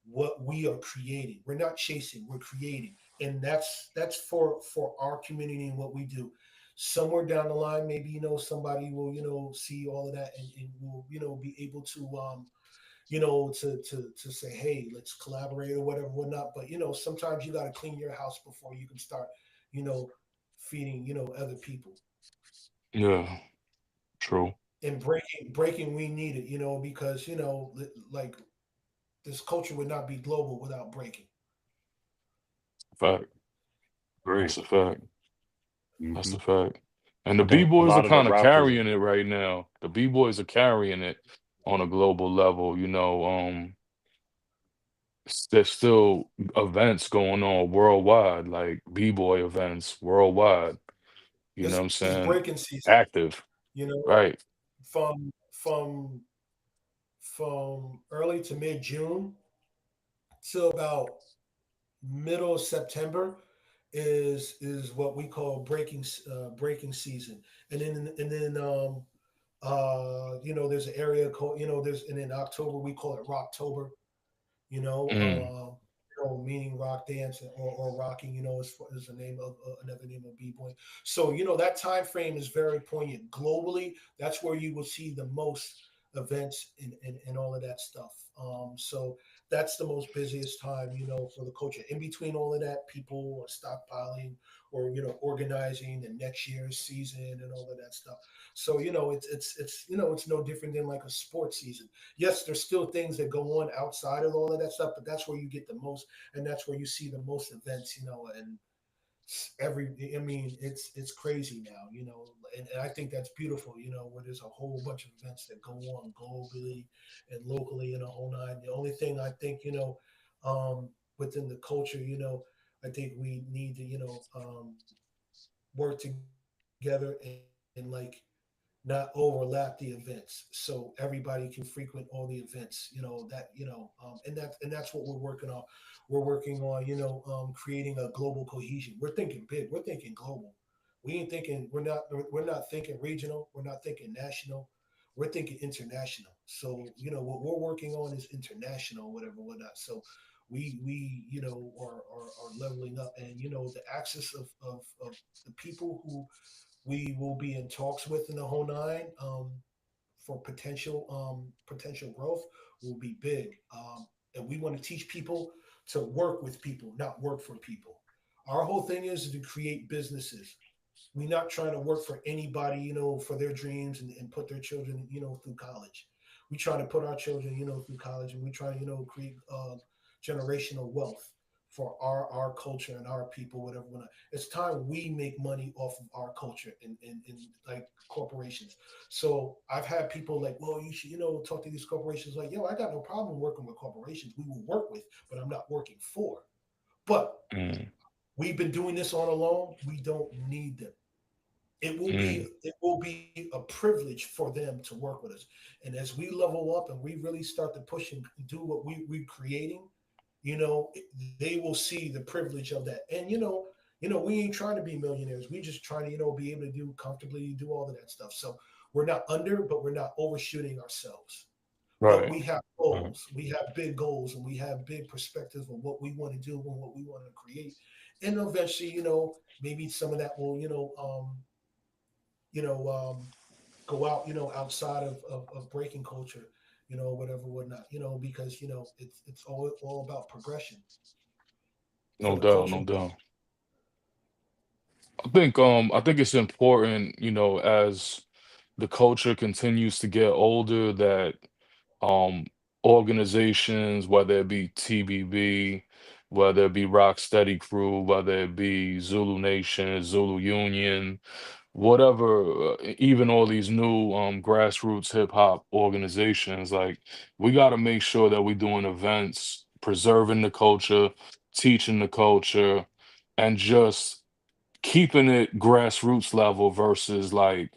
What we are creating, we're not chasing. We're creating, and that's for our community and what we do. Somewhere down the line, maybe somebody will see all of that and will be able to to say, hey, let's collaborate or whatever, whatnot. But sometimes you got to clean your house before you can start, you know, feeding other people. Yeah, true. And breaking we need it, because like this culture would not be global without breaking. Fact. Great. That's a fact. That's Hmm. a fact. And the I think a B-boys are lot of the kind of rappers. carrying it right now. The B-boys are carrying it on a global level. There's still events going on worldwide, like B-boy events worldwide. You know what I'm It's saying? breaking season, Active. you know, Right. from from from early to mid June to about middle of September is what we call breaking season, and then there's an area called there's and in October we call it Rocktober, Mm, meaning rock dance or rocking, is the name of another name of b-boy. So that time frame is very poignant globally. That's where you will see the most events and all of that stuff. So that's the most busiest time, for the culture. In between all of that, people are stockpiling or organizing the next year's season and all of that stuff. So it's no different than like a sports season. Yes, there's still things that go on outside of all of that stuff, but that's where you get the most, and that's where you see the most events, and every I mean it's crazy now, and I think that's beautiful, where there's a whole bunch of events that go on globally and locally in a whole nine. The only thing I think, within the culture, I think we need to, work together and like not overlap the events so everybody can frequent all the events, and that's what we're working on. We're working on creating a global cohesion. We're thinking big, we're thinking global. We ain't thinking we're not thinking regional, we're not thinking national, we're thinking international. So what we're working on is international, whatever, whatnot. So we are leveling up, and the access of the people who we will be in talks with in the whole nine, for potential growth will be big. And we want to teach people to work with people, not work for people. Our whole thing is to create businesses. We're not trying to work for anybody, for their dreams and put their children, through college. We try to put our children, through college, and we try to, create generational wealth for our culture and our people, whatever. It's time we make money off of our culture in like corporations. So I've had people like, well, you should, talk to these corporations. Like, yo, I got no problem working with corporations. We will work with, but I'm not working for. But mm, we've been doing this on alone. We don't need them. mm. It will be a privilege for them to work with us. And as we level up and we really start to push and do what we're creating, they will see the privilege of that. And we ain't trying to be millionaires. We just trying to be able to do comfortably, do all of that stuff. So we're not under, but we're not overshooting ourselves. But Right. we have Right. goals. We have big goals, and we have big perspectives on what we want to do and what we want to create. And eventually, maybe some of that will, you know, go out, outside of breaking culture, whatever, whatnot, because it's all about progression for No the doubt, no culture. doubt. I think it's important, as the culture continues to get older, that um organizations, whether it be TBB, whether it be Rocksteady Crew, whether it be Zulu Nation, Zulu Union, whatever, even all these new grassroots hip hop organizations, like we got to make sure that we're doing events, preserving the culture, teaching the culture, and just keeping it grassroots level versus like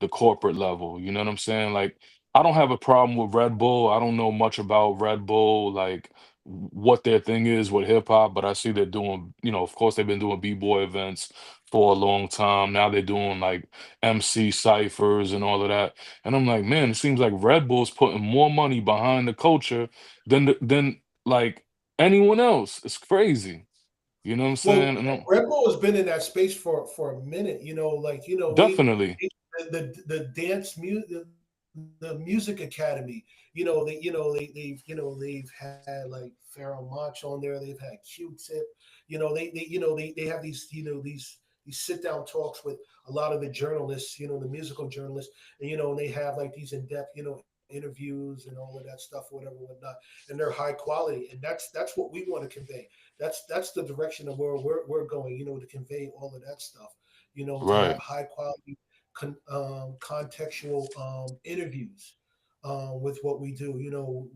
the corporate level. You know what I'm saying? Like, I don't have a problem with Red Bull. I don't know much about Red Bull, like what their thing is with hip hop, but I see they're doing, of course, they've been doing B-boy events for a long time. Now they're doing like MC ciphers and all of that. And I'm like, man, it seems like Red Bull's putting more money behind the culture than like anyone else. It's crazy. You know what I'm Well, saying? And Red Bull has been in that space for a minute. Like definitely. the dance music, the music academy. They've had like Pharoah Monch on there. They've had Q-Tip. They have these sit down talks with a lot of the journalists. The musical journalists, and they have like these in depth interviews and all of that stuff, whatever, whatnot, and they're high quality, and that's what we want to convey. That's the direction of where we're going, to convey all of that stuff, to have Right. high quality contextual interviews with what we do. No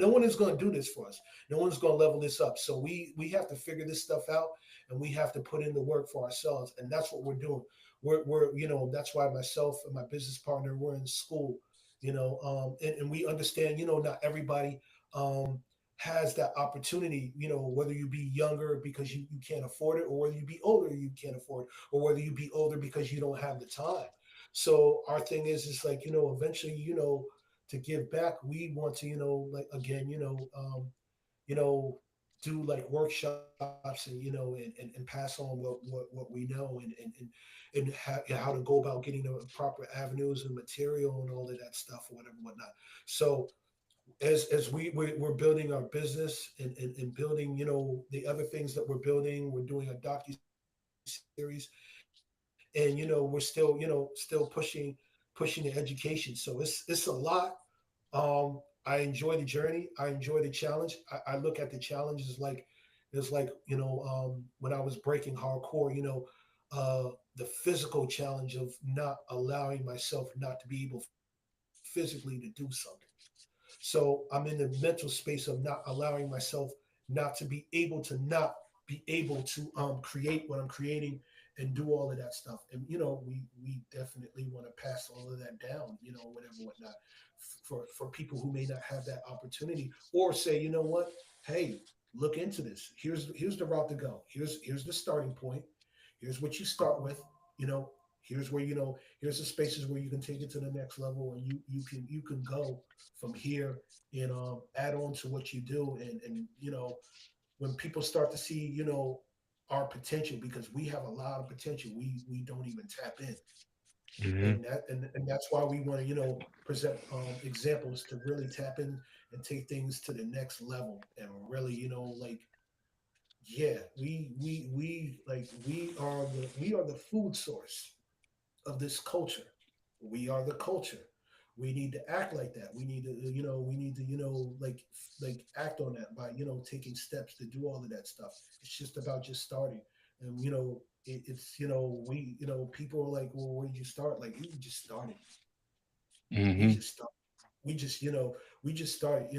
one is going to do this for us. No one's going to level this up. So we have to figure this stuff out, and we have to put in the work for ourselves, and that's what we're doing. We're that's why myself and my business partner, we're in school, and we understand, not everybody um, has that opportunity, whether you be younger because you can't afford it, or whether you be older you can't afford it, or whether you be older because you don't have the time. So our thing is like, eventually, to give back, we want to, like again, you know, do like workshops, and and pass on what we know, and how to go about getting the proper avenues and material and all of that stuff, or whatever, whatnot. So as we're building our business, and building, the other things that we're building, we're doing a docu-series, and we're still, still pushing the education. So it's a lot. I enjoy the journey. I enjoy the challenge. I look at the challenges like, it's like, when I was breaking hardcore, the physical challenge of not allowing myself not to be able physically to do something. So I'm in the mental space of not allowing myself not to be able to not be able to create what I'm creating, and do all of that stuff. And we definitely want to pass all of that down, whatever, whatnot, for people who may not have that opportunity, or say, what, hey, look into this. Here's the route to go. Here's the starting point. Here's what you start with. You know, here's where, here's the spaces where you can take it to the next level, and you can go from here, and add on to what you do, and when people start to see, our potential, because we have a lot of potential, we don't even tap in. Hmm. And that's why we want to, present examples to really tap in and take things to the next level, and really, like, yeah, we are the food source of this culture. We are the culture. We need to act like that. We need to, like act on that by, taking steps to do all of that stuff. It's just about just starting. And it's, people are like, well, where did you start? Like, we just started. We Hmm. just started. We just started.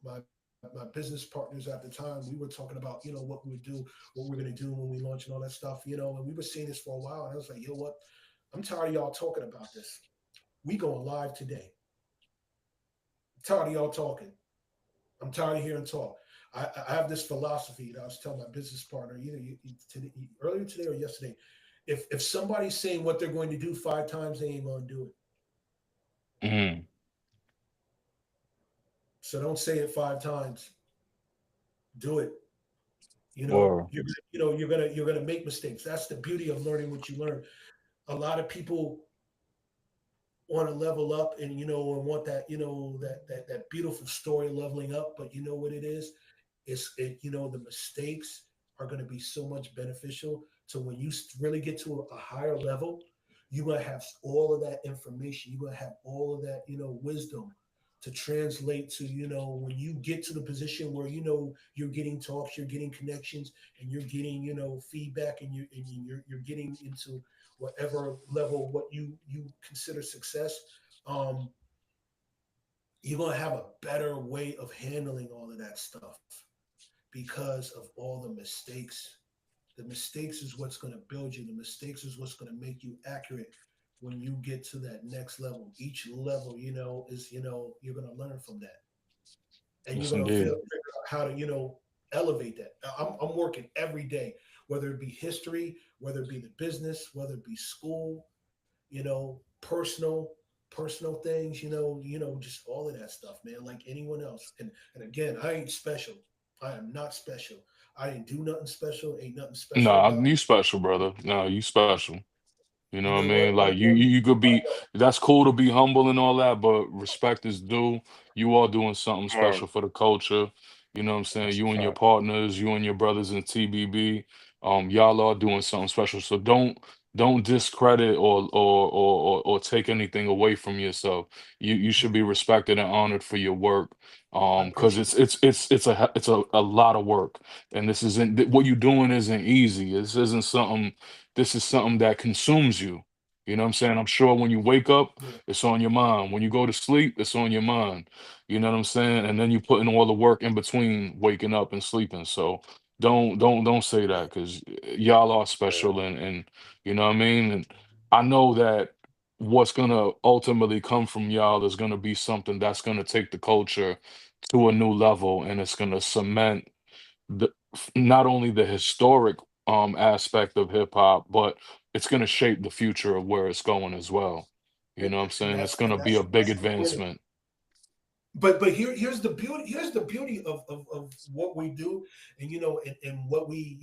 My business partners at the time, we were talking about, what we would do, what we're gonna do when we launch, and all that stuff, and we were seeing this for a while, and I was like, what? I'm tired of y'all talking about this. We going live today. I'm tired of y'all talking. I'm tired of hearing talk. I have this philosophy that I was telling my business partner, either today, earlier today or yesterday. If somebody's saying what they're going to do 5 times, they ain't going to do it. Hmm. So don't say it 5 times. Do it. Or You're gonna make mistakes. That's the beauty of learning what you learn. A lot of people want to level up, and and want that, that beautiful story leveling up, but you know what it is? The mistakes are going to be so much beneficial to when you really get to a higher level. You're going to have all of that information. You're going to have all of that, wisdom, to translate to, when you get to the position where, you're getting talks, you're getting connections, and you're getting, feedback, and you're getting into whatever level what you consider success. um you're going to have a better way of handling all of that stuff because of all the mistakes. The mistakes is what's going to build you. The mistakes is what's going to make you accurate when you get to that next level. Each level, is, you're going to learn from that, and you're Yes, going to indeed. figure out how to, elevate that. I'm working every day, whether it be history, whether it be the business, whether it be school, personal things, just all of that stuff, man, like anyone else. And again, I ain't special. I am not special. I ain't do nothing special. Ain't nothing special Nah, about you me. special, brother. Nah, you special. You know You what I know what? mean? Like you could be. That's cool to be humble and all that, but respect is due. You are doing something Word. special for the culture. You know what I'm saying? That's a You and your fact. partners, you and your brothers in TBB, y'all are doing something special. So don't discredit or take anything away from yourself. You should Yeah, be respected and honored for your work. I Because appreciate it's a lot of work, and this isn't what you're doing isn't easy. This isn't something. This is something that consumes you. You know what I'm saying? I'm sure when you wake up, it. Yeah, it's on your mind. When you go to sleep, it's on your mind. You know what I'm saying? And then you put in all the work in between waking up and sleeping. So don't say yeah, that because y'all are Yeah. special and you know what I mean? And I know that what's gonna ultimately come from y'all is gonna be something that's gonna take the culture to a new level and it's gonna cement the not only the historic aspect of hip hop, but it's going to shape the future of where it's going as well. You and, know what I'm and saying? It's that's going and to be that's a big that's the point of it. advancement. But here's the beauty. Here's the beauty of what we do, and and what we,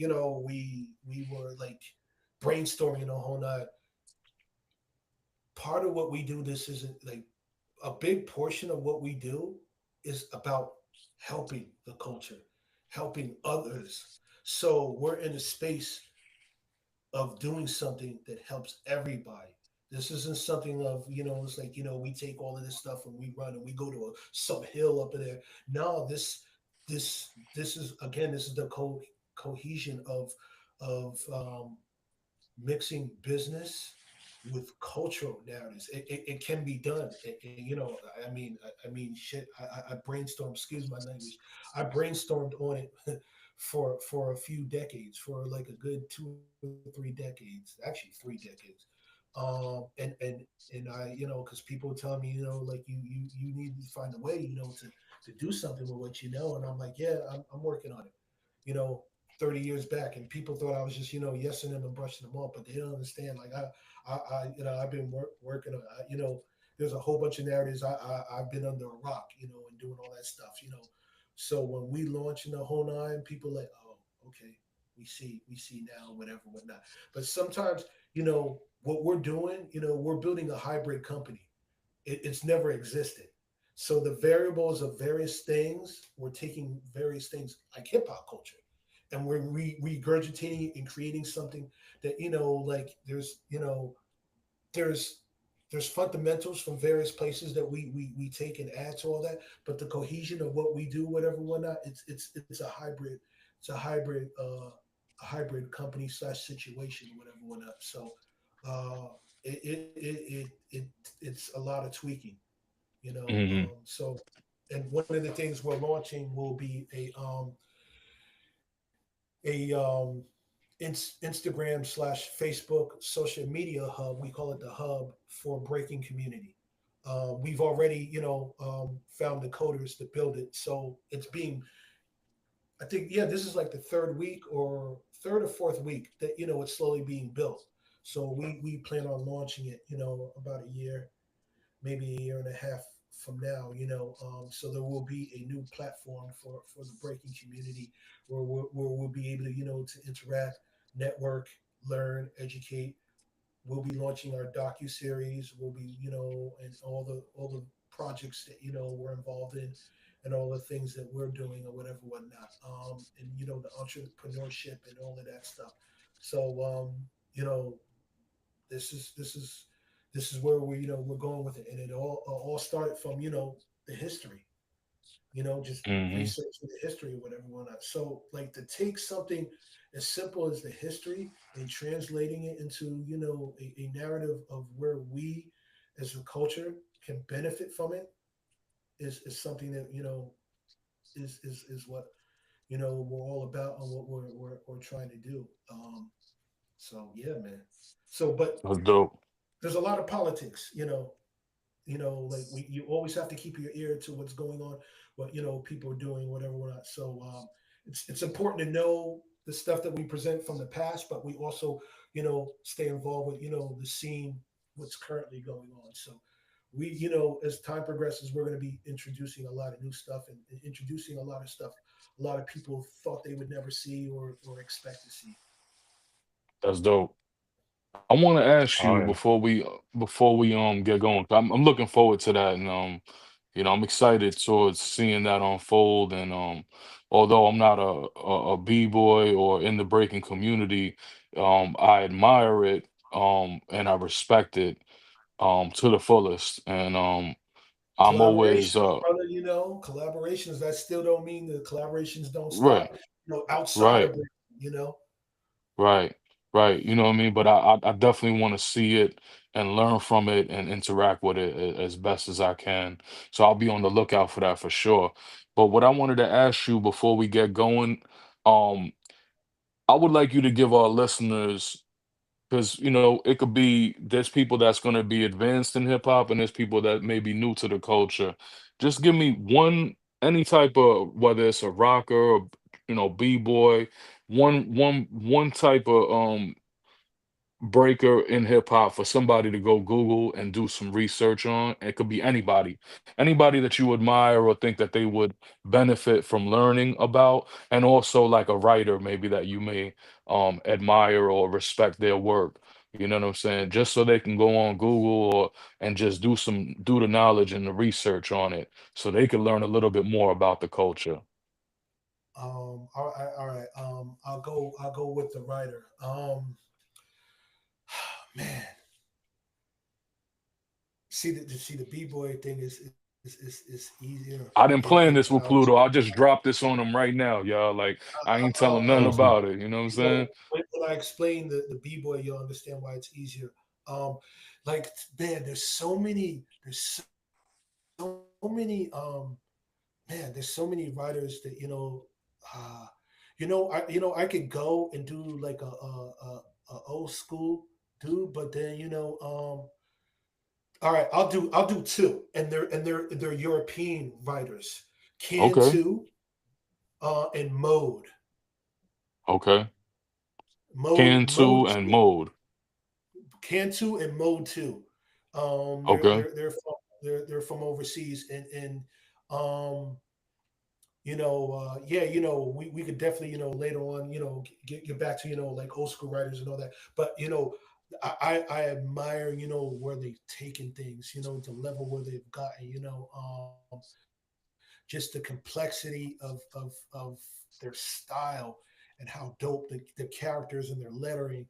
we were like brainstorming a whole night. Part of what we do, this isn't like a big portion of what we do is about helping the culture, helping others. So we're in a space of doing something that helps everybody. This isn't something of, it's like, we take all of this stuff and we run and we go to some hill up in there. No, this is, again, this is the cohesion of mixing business with cultural narratives. It can be done. Shit. I brainstormed. Excuse my language. I brainstormed on it for a few decades, for like a good 2 or 3 decades, actually 3 decades. And I, because people tell me, like you need to find a way, to do something with what you know, and I'm like, yeah, I'm working on it. You know, 30 years back, and people thought I was just, yesing them and brushing them off, but they don't understand. Like I've been working on, there's a whole bunch of narratives. I've been under a rock, and doing all that stuff, So when we launch in the whole nine, people like, oh, okay, we see now, whatever, whatnot. But sometimes, what we're doing, we're building a hybrid company. It's never existed. So the variables of various things, we're taking various things like hip hop culture, and we're regurgitating and creating something that, like there's there's fundamentals from various places that we take and add to all that, but the cohesion of what we do, whatever, whatnot, it's a hybrid, it's a hybrid company slash situation, whatever, whatnot. So uh, it's a lot of tweaking, Hmm. So, and one of the things we're launching will be a Instagram slash Facebook social media hub. We call it the hub for breaking community. We've already, found the coders to build it, so it's being. I think, yeah, this is like the third week or third or fourth week that, it's slowly being built. So we plan on launching it, about a year, maybe a year and a half from now, so there will be a new platform for the breaking community where we'll be able to, to interact, network, learn, educate. We'll be launching our docu series. We'll be, and all the projects that, we're involved in, and all the things that we're doing or whatever, whatnot. And the entrepreneurship and all of that stuff. So, you know, this is this is this is where we, we're going with it, and it all started from, the history, just Hmm. researching the history or whatever whatnot. So like to take something as simple as the history and translating it into, a narrative of where we as a culture can benefit from it is something that, is what, we're all about and what we're trying to do. So yeah, man. So but That's dope. there's a lot of politics, like you always have to keep your ear to what's going on, what people are doing, whatever, whatnot. So it's important to know the stuff that we present from the past, but we also stay involved with the scene, what's currently going on. So we, as time progresses, we're going to be introducing a lot of new stuff and introducing a lot of stuff a lot of people thought they would never see or expect to see. That's dope. I want to ask Oh you yeah. before we get going. I'm looking forward to that, and I'm excited towards seeing that unfold. And although I'm not a b-boy or in the breaking community, I admire it, and I respect it to the fullest. And I'm always Collaborations, brother, collaborations. That still don't mean the collaborations don't right, stop, outside right. of it, you know. Right, right. You know what I mean? But I definitely want to see it and learn from it and interact with it as best as I can. So I'll be on the lookout for that for sure. But what I wanted to ask you before we get going, um, I would like you to give our listeners, because it could be there's people that's going to be advanced in hip hop and there's people that may be new to the culture. Just give me any type of, whether it's a rocker or b-boy, one type of breaker in hip hop for somebody to go Google and do some research on. It could be anybody that you admire or think that they would benefit from learning about, and also like a writer maybe that you may admire or respect their work. You know what I'm saying? Just so they can go on Google or and just do the knowledge and the research on it, so they can learn a little bit more about the culture. All right, all right. I'll go with the writer. Man, see the b boy thing is easier. I didn't plan And this with Pluto. I just dropped this on him right now, y'all. Like I ain't tell him nothing Mhm. about it. You know what I'm saying? when I explain the b boy, you'll understand why it's easier. Um, like man, there's so many man, there's so many writers that uh, I could go and do like a old school dude, but then all right, I'll do two, and they're European writers, Can Okay. two, and Okay. Can Mode two and two, mode. Can two and Mode two. They're Okay. they're they're from they're from overseas, and um yeah, we could definitely, later on, get back to, like old school writers and all that. But, I admire, where they've taken things, the level where they've gotten, just the complexity of their style and how dope the characters and their lettering,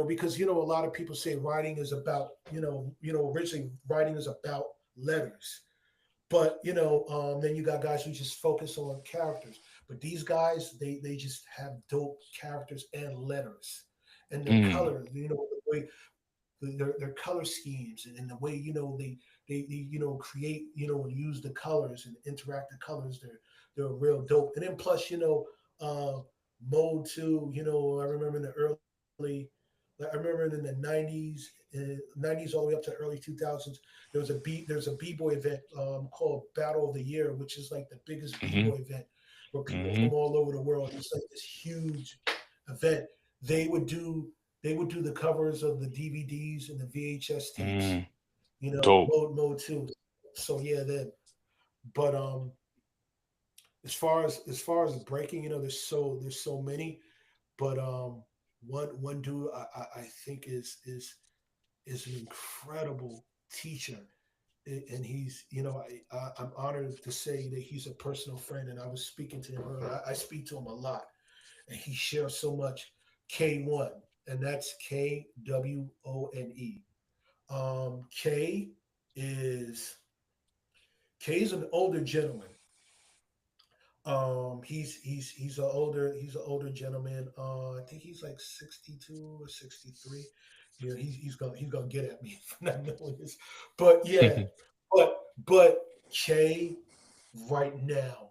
because, a lot of people say writing is about, originally writing is about letters, but then you got guys who just focus on characters. But these guys, they just have dope characters and letters, and their Mm, color. The way their color schemes and the way they create and use the colors and interact the colors. They're real dope. And then plus uh, mode two. I remember in the early. Like, I remember in the '90s all the way up to early 2000s, there's a b-boy event called Battle of the Year, which is like the biggest mm-hmm. b-boy event where people Mm-hmm. from all over the world. It's like this huge event. They would do they would do the covers of the DVDs and the VHS tapes. Mm, dope. Mode two. So yeah, then. But as far as breaking, there's so many. But one dude I think is an incredible teacher, and he's I'm honored to say that he's a personal friend, and I was speaking to him earlier. I speak to him a lot, and he shares so much. K1, and that's Kwone. K is Kay's an older gentleman. He's an older gentleman. I think he's like 62 or 63. Yeah, he's gonna get at me for not knowing this. But yeah, but Kay right now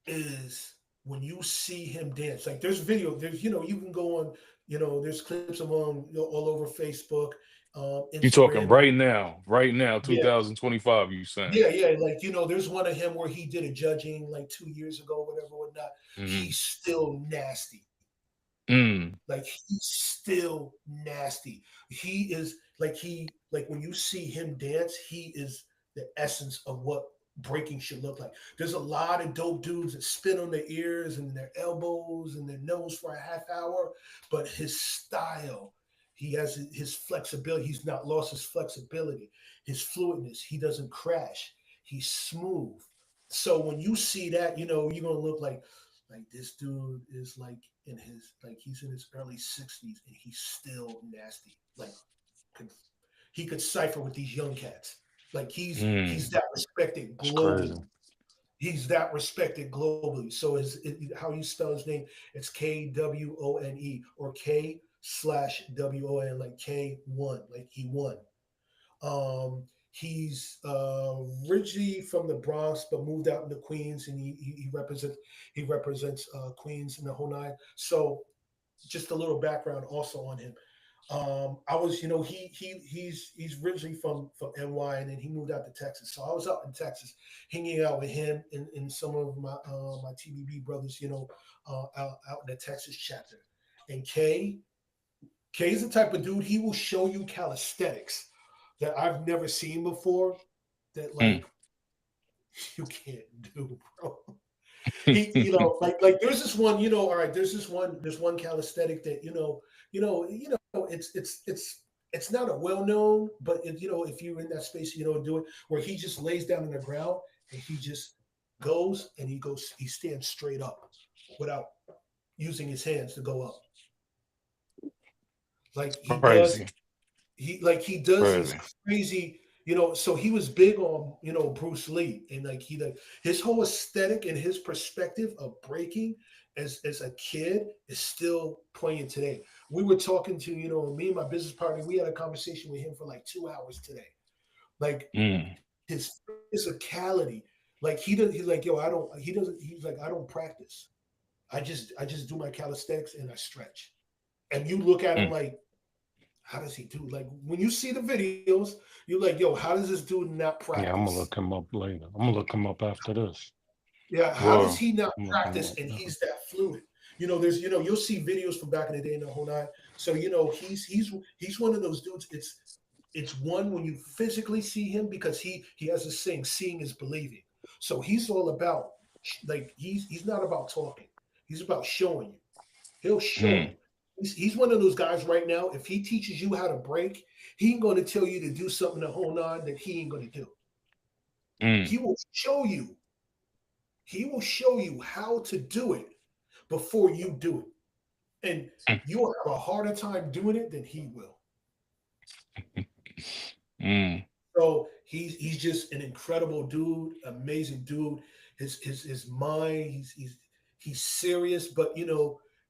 is, when you see him dance, like there's video, there's, you can go on, there's clips of him, all over Facebook, You talking Instagram. right now, Yeah, 2025, you saying? yeah, like, there's one of him where he did a judging like 2 years ago, whatever, whatnot. Mhm. He's still nasty. Mm, Like, he's still nasty. He is like, when you see him dance, he is the essence of what breaking should look like. There's a lot of dope dudes that spin on their ears and their elbows and their nose for a half hour, but his style, he has his flexibility. He's not lost his flexibility, his fluidness. He doesn't crash. He's smooth. So when you see that, you're gonna look like this dude is like he's in his early 60s and he's still nasty. Like, could, he could cipher with these young cats. Like, he's mm. that respected It's crazy. globally. He's that respected globally. So how you spell his name? It's Kwone, or K/WON, like K1, like he won. He's originally from the Bronx, but moved out into Queens, and he represents Queens and the whole nine. So, just a little background also on him. I was, he's originally from NY, and then he moved out to Texas. So I was out in Texas, hanging out with him and some of my TBB brothers, out in the Texas chapter. And K is the type of dude, he will show you calisthenics that I've never seen before, that, Mm. like, you can't do, bro. Like there's this one, all right, there's one calisthenic that, it's not a well known, but if you're in that space, do it, where he just lays down on the ground and he just he stands straight up without using his hands to go up. Like, Crazy, he does these crazy. crazy, so he was big on, Bruce Lee, and like, his whole aesthetic and his perspective of breaking as a kid is still poignant today. We were talking to, me and my business partner, we had a conversation with him for like 2 hours today. Like, Mm, his physicality, like, he's like, yo, I don't he doesn't he's like, I don't practice. I just do my calisthenics and I stretch. And you look at him mm. like, how does he do? Like, when you see the videos, you're like, yo, how does this dude not Yeah, I'm gonna practice? look him up later. I'm gonna look him up after this. Yeah, how does Whoa. he not I'm gonna look him practice up. and Yeah. he's that fluid? There's, you'll see videos from back in the day in the whole nine. So, he's one of those dudes. It's one when you physically see him, because he has a saying, seeing is believing. So he's all about, like, he's not about talking. He's about showing you. He'll show Mm, you. He's one of those guys right now. If he teaches you how to break, he ain't going to tell you to do something the whole nine that he ain't going to do. mm, He will show you. He will show you how to do it before you do it, and mm, you'll have a harder time doing it than he will. mm, So he's just an incredible dude, amazing dude. His mind, he's serious, but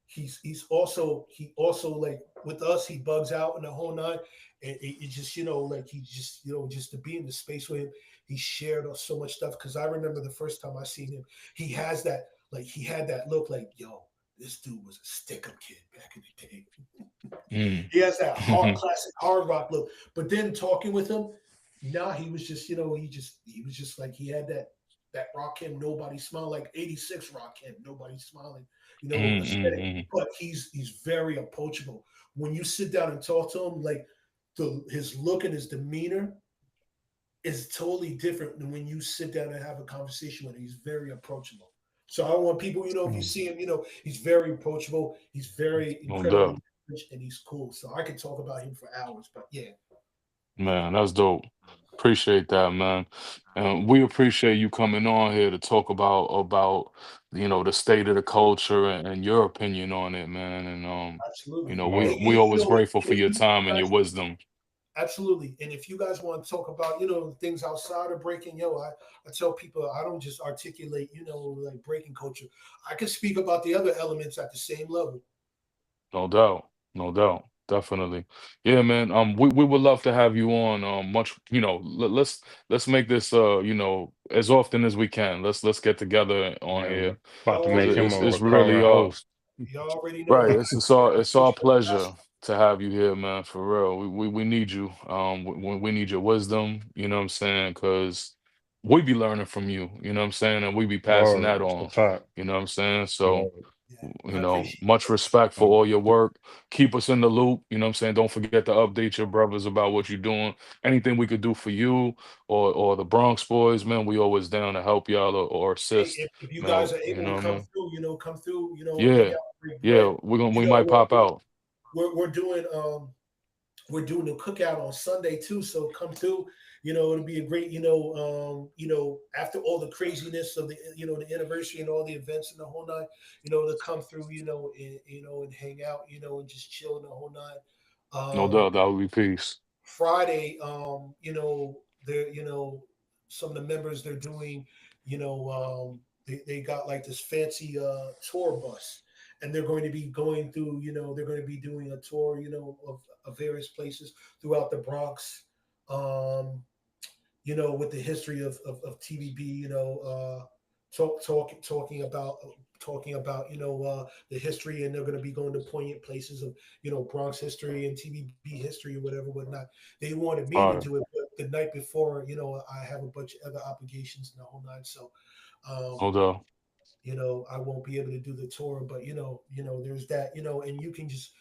he also, like, with us, he bugs out in the whole nine. And it just, like, he just, just to be in the space with him, he shared so much stuff. Because I remember the first time I seen him, he had that look like, yo, this dude was a stick up kid back in the day. mm. He has that hard classic hard rock look. But then talking with him, nah, he was just, he was just like, he had that rock him, nobody smiled, like 86 rock him, nobody smiling, Mm, aesthetic. mm, But he's very approachable. When you sit down and talk to him, like, his look and his demeanor is totally different than when you sit down and have a conversation with him. He's very approachable. So I want people, if you Mm. see him, he's very approachable. He's very no incredibly doubt. rich, and he's cool. So I could talk about him for hours. But yeah, Man, that's dope. Appreciate that, man. We appreciate you coming on here to talk about the state of the culture and your opinion on it, man. And absolutely. we And always grateful for your time and your wisdom. absolutely. And if you guys want to talk about, things outside of breaking, I tell people I don't just articulate, like breaking culture. I can speak about the other elements at the same level. No doubt. No doubt. Definitely. Yeah, man. We would love to have you on much, let's make this as often as we can. Let's get together on Yeah, here we're about to Y'all because make already him know. a it's really recurring host. Y'all already know. right. Like It's our pleasure to have you here, man, for real. We need you. We need your wisdom, you know what I'm saying? Because we be learning from you, you know what I'm saying? And we be passing Word, that it's a on, fact. you know what I'm saying? So Word. yeah, I appreciate much respect for Um, all your work. Keep us in the loop. You know what I'm saying? Don't forget to update your brothers about what you're doing. Anything we could do for you or the Bronx boys, man, we always down to help y'all or Hey, assist. if you Man, guys are you know able what to I come mean? through, hang Yeah. out, break bread. Yeah. We might We're, pop out. we're doing we're doing the cookout on Sunday too. So come through. It'll be a great, after all the craziness of the anniversary and all the events and the whole nine, to come through, and hang out, and just chill in the whole nine. No Um, doubt that would be peace. Friday, they're, some of the members they're doing, they got like this fancy tour bus, and they're going to be going through, they're going to be doing a tour, of various places throughout the Bronx, um, with the history of TVB, talking about the history, and they're going to be going to poignant places of Bronx history and TVB history or whatever whatnot. They wanted me All to right. do it, but the night before, I have a bunch of other obligations and the whole nine. So, um, No doubt. I won't be able to do the tour, but there's that, and you can just,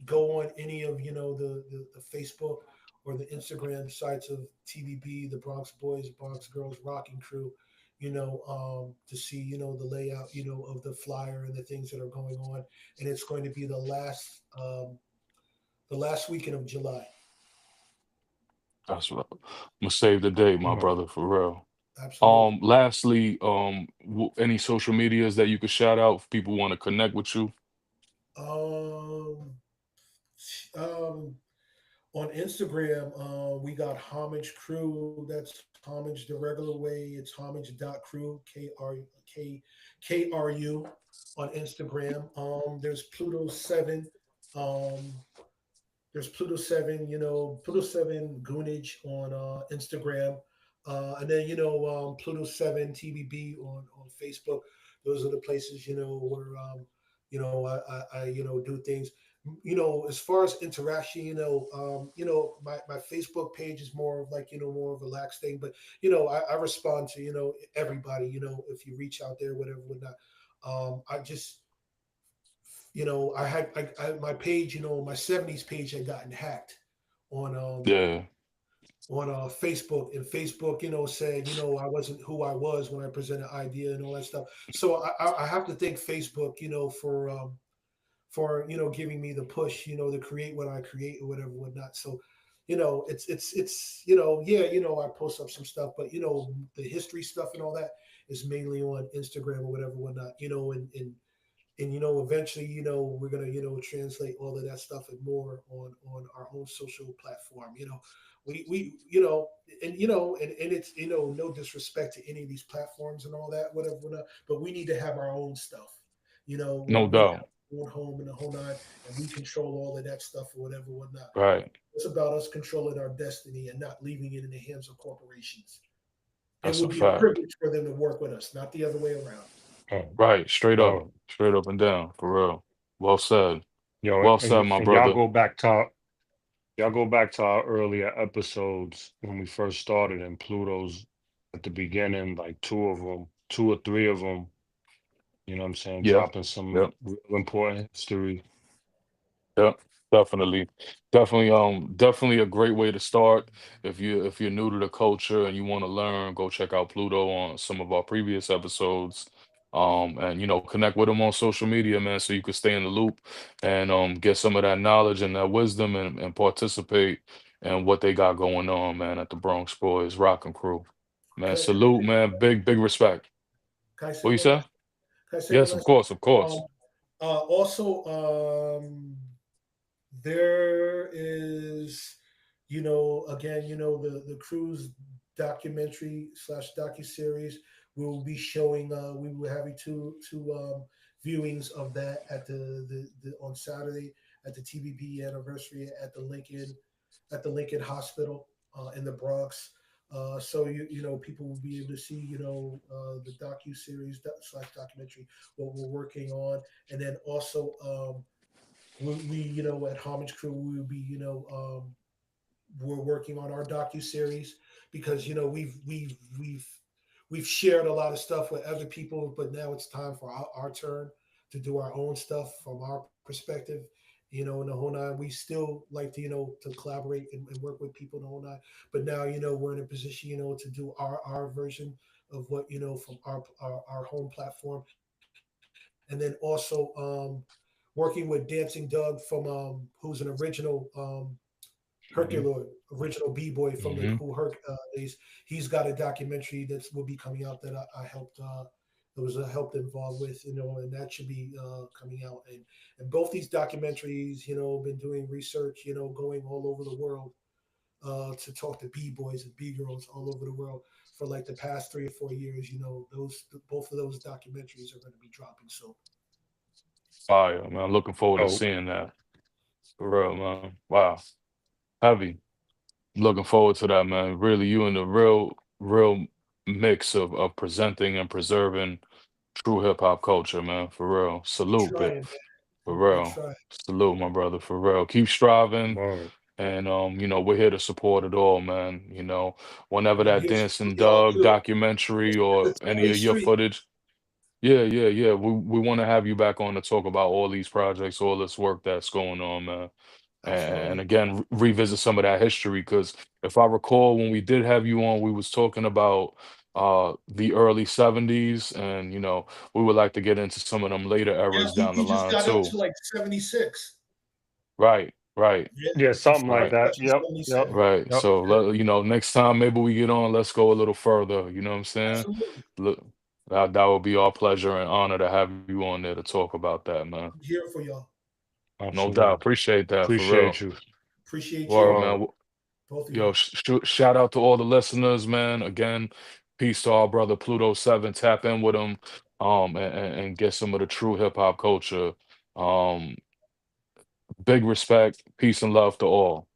go on any of the Facebook or the Instagram sites of TVB, the Bronx Boys, Bronx Girls Rocking Crew, to see the layout, of the flyer and the things that are going on, and it's going to be the last weekend of July. That's what I'm gonna save the day, my mhm. brother, for real. Absolutely. Lastly, any social medias that you could shout out if people want to connect with you? Um, um, on Instagram, we got Homage Crew. That's Homage the regular way. It's homage.crew, KRU on Instagram. There's Pluto 7. Um, there's Pluto 7, Pluto 7 Goonage on Instagram. And then, Pluto 7 TBB on Facebook. Those are the places, where, do things. As far as interaction, my Facebook page is more of like, more of a relaxed thing. But, I respond to, everybody, if you reach out there, whatever, whatnot. I just, my page, my '70s page had gotten hacked on Yeah. Facebook, and Facebook, said, I wasn't who I was when I presented idea and all that stuff. So I have to thank Facebook, for giving me the push, to create what I create or whatever, whatnot. So, it's yeah, I post up some stuff, but the history stuff and all that is mainly on Instagram or whatever, whatnot, and eventually we're gonna translate all of that stuff and more on our own social platform. We and and it's no disrespect to any of these platforms and all that, whatever, whatnot, but we need to have our own stuff, where No we have doubt. our own home and the whole nine, and we control all of that stuff or whatever, whatnot. Right. It's about us controlling our destiny and not leaving it in the hands of corporations. It That's will a be a fact. privilege for them to work with us, not the other way around. Right. Straight up. Word. Straight up and down. For real. Well said. Yo, Well said, my and y'all brother. go back to our earlier episodes when we first started in Pluto's at the beginning, like two or three of them. You know what I'm saying? Yeah. Dropping some Yep. real important history. Yeah, definitely. Definitely a great way to start. If you're new to the culture and you want to learn, go check out Pluto on some of our previous episodes. And connect with them on social media, man, so you can stay in the loop and get some of that knowledge and that wisdom and participate in what they got going on, man, at the Bronx Boys Rock and Crew. Man, Can I, salute, man. Big respect. can I What say you one say? last? Can I say one Yes, of last? course, of Um, course. also, there is again, the cruise documentary slash docu series. We will be showing. We will having two viewings of that at the on Saturday at the TBB anniversary at the Lincoln Hospital in the Bronx. So people will be able to see the docu series slash documentary what we're working on, and then also we at Homage Crew we will be we're working on our docu series because we've shared a lot of stuff with other people, but now it's time for our turn to do our own stuff from our perspective. In the whole nine, we still like to to collaborate and work with people in the whole nine. But now we're in a position to do our version of what from our home platform, and then also working with Dancing Doug from who's an original Hmm. Herculoid, original B boy from the Hmm. cool Herc days. He's got a documentary that will be coming out that I helped. That was helped involved with, and that should be coming out. And both these documentaries, been doing research, going all over the world to talk to b boys and b girls all over the world for like the past 3 or 4 years. Those both of those documentaries are going to be dropping soon. Fire, man. Looking forward to Oh, seeing that. For real, man. Wow. Heavy. Looking forward to that, man. Really, you in the real mix of presenting and preserving true hip hop culture, man. For real. Salute, Trying, bit. man. For We're real. trying. Salute, my brother. For real. Keep striving. word. And we're here to support it all, man. Whenever And I'm that here to support Dancing y'all Doug too. documentary The or any two-way of your street. footage, yeah, yeah, yeah. We want to have you back on to talk about all these projects, all this work that's going on, man. And Absolutely. again, revisit some of that history because if I recall, when we did have you on, we was talking about the early '70s, and we would like to get into some of them later Yeah, eras we, down the we just line got up too. to like 76. Right, right. Yeah, Yeah, we something like started Right. that. touching Yep, yep, 77. Right. yep. So Yeah, next time maybe we get on, let's go a little further. You know what I'm saying? absolutely. Look, that would be our pleasure and honor to have you on there to talk about that, man. I'm here for y'all. No doubt. Absolutely. Appreciate that for Appreciate real. you. Appreciate Word, y'all, man. Word. both of Yo, y'all. shout out to all the listeners, man. Again, peace to our brother Pluto Seven. Tap in with him, and get some of the true hip hop culture. Um, Big respect, peace and love to all.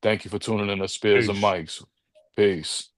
Thank you for tuning in to Spears and Peace. Mics. Peace.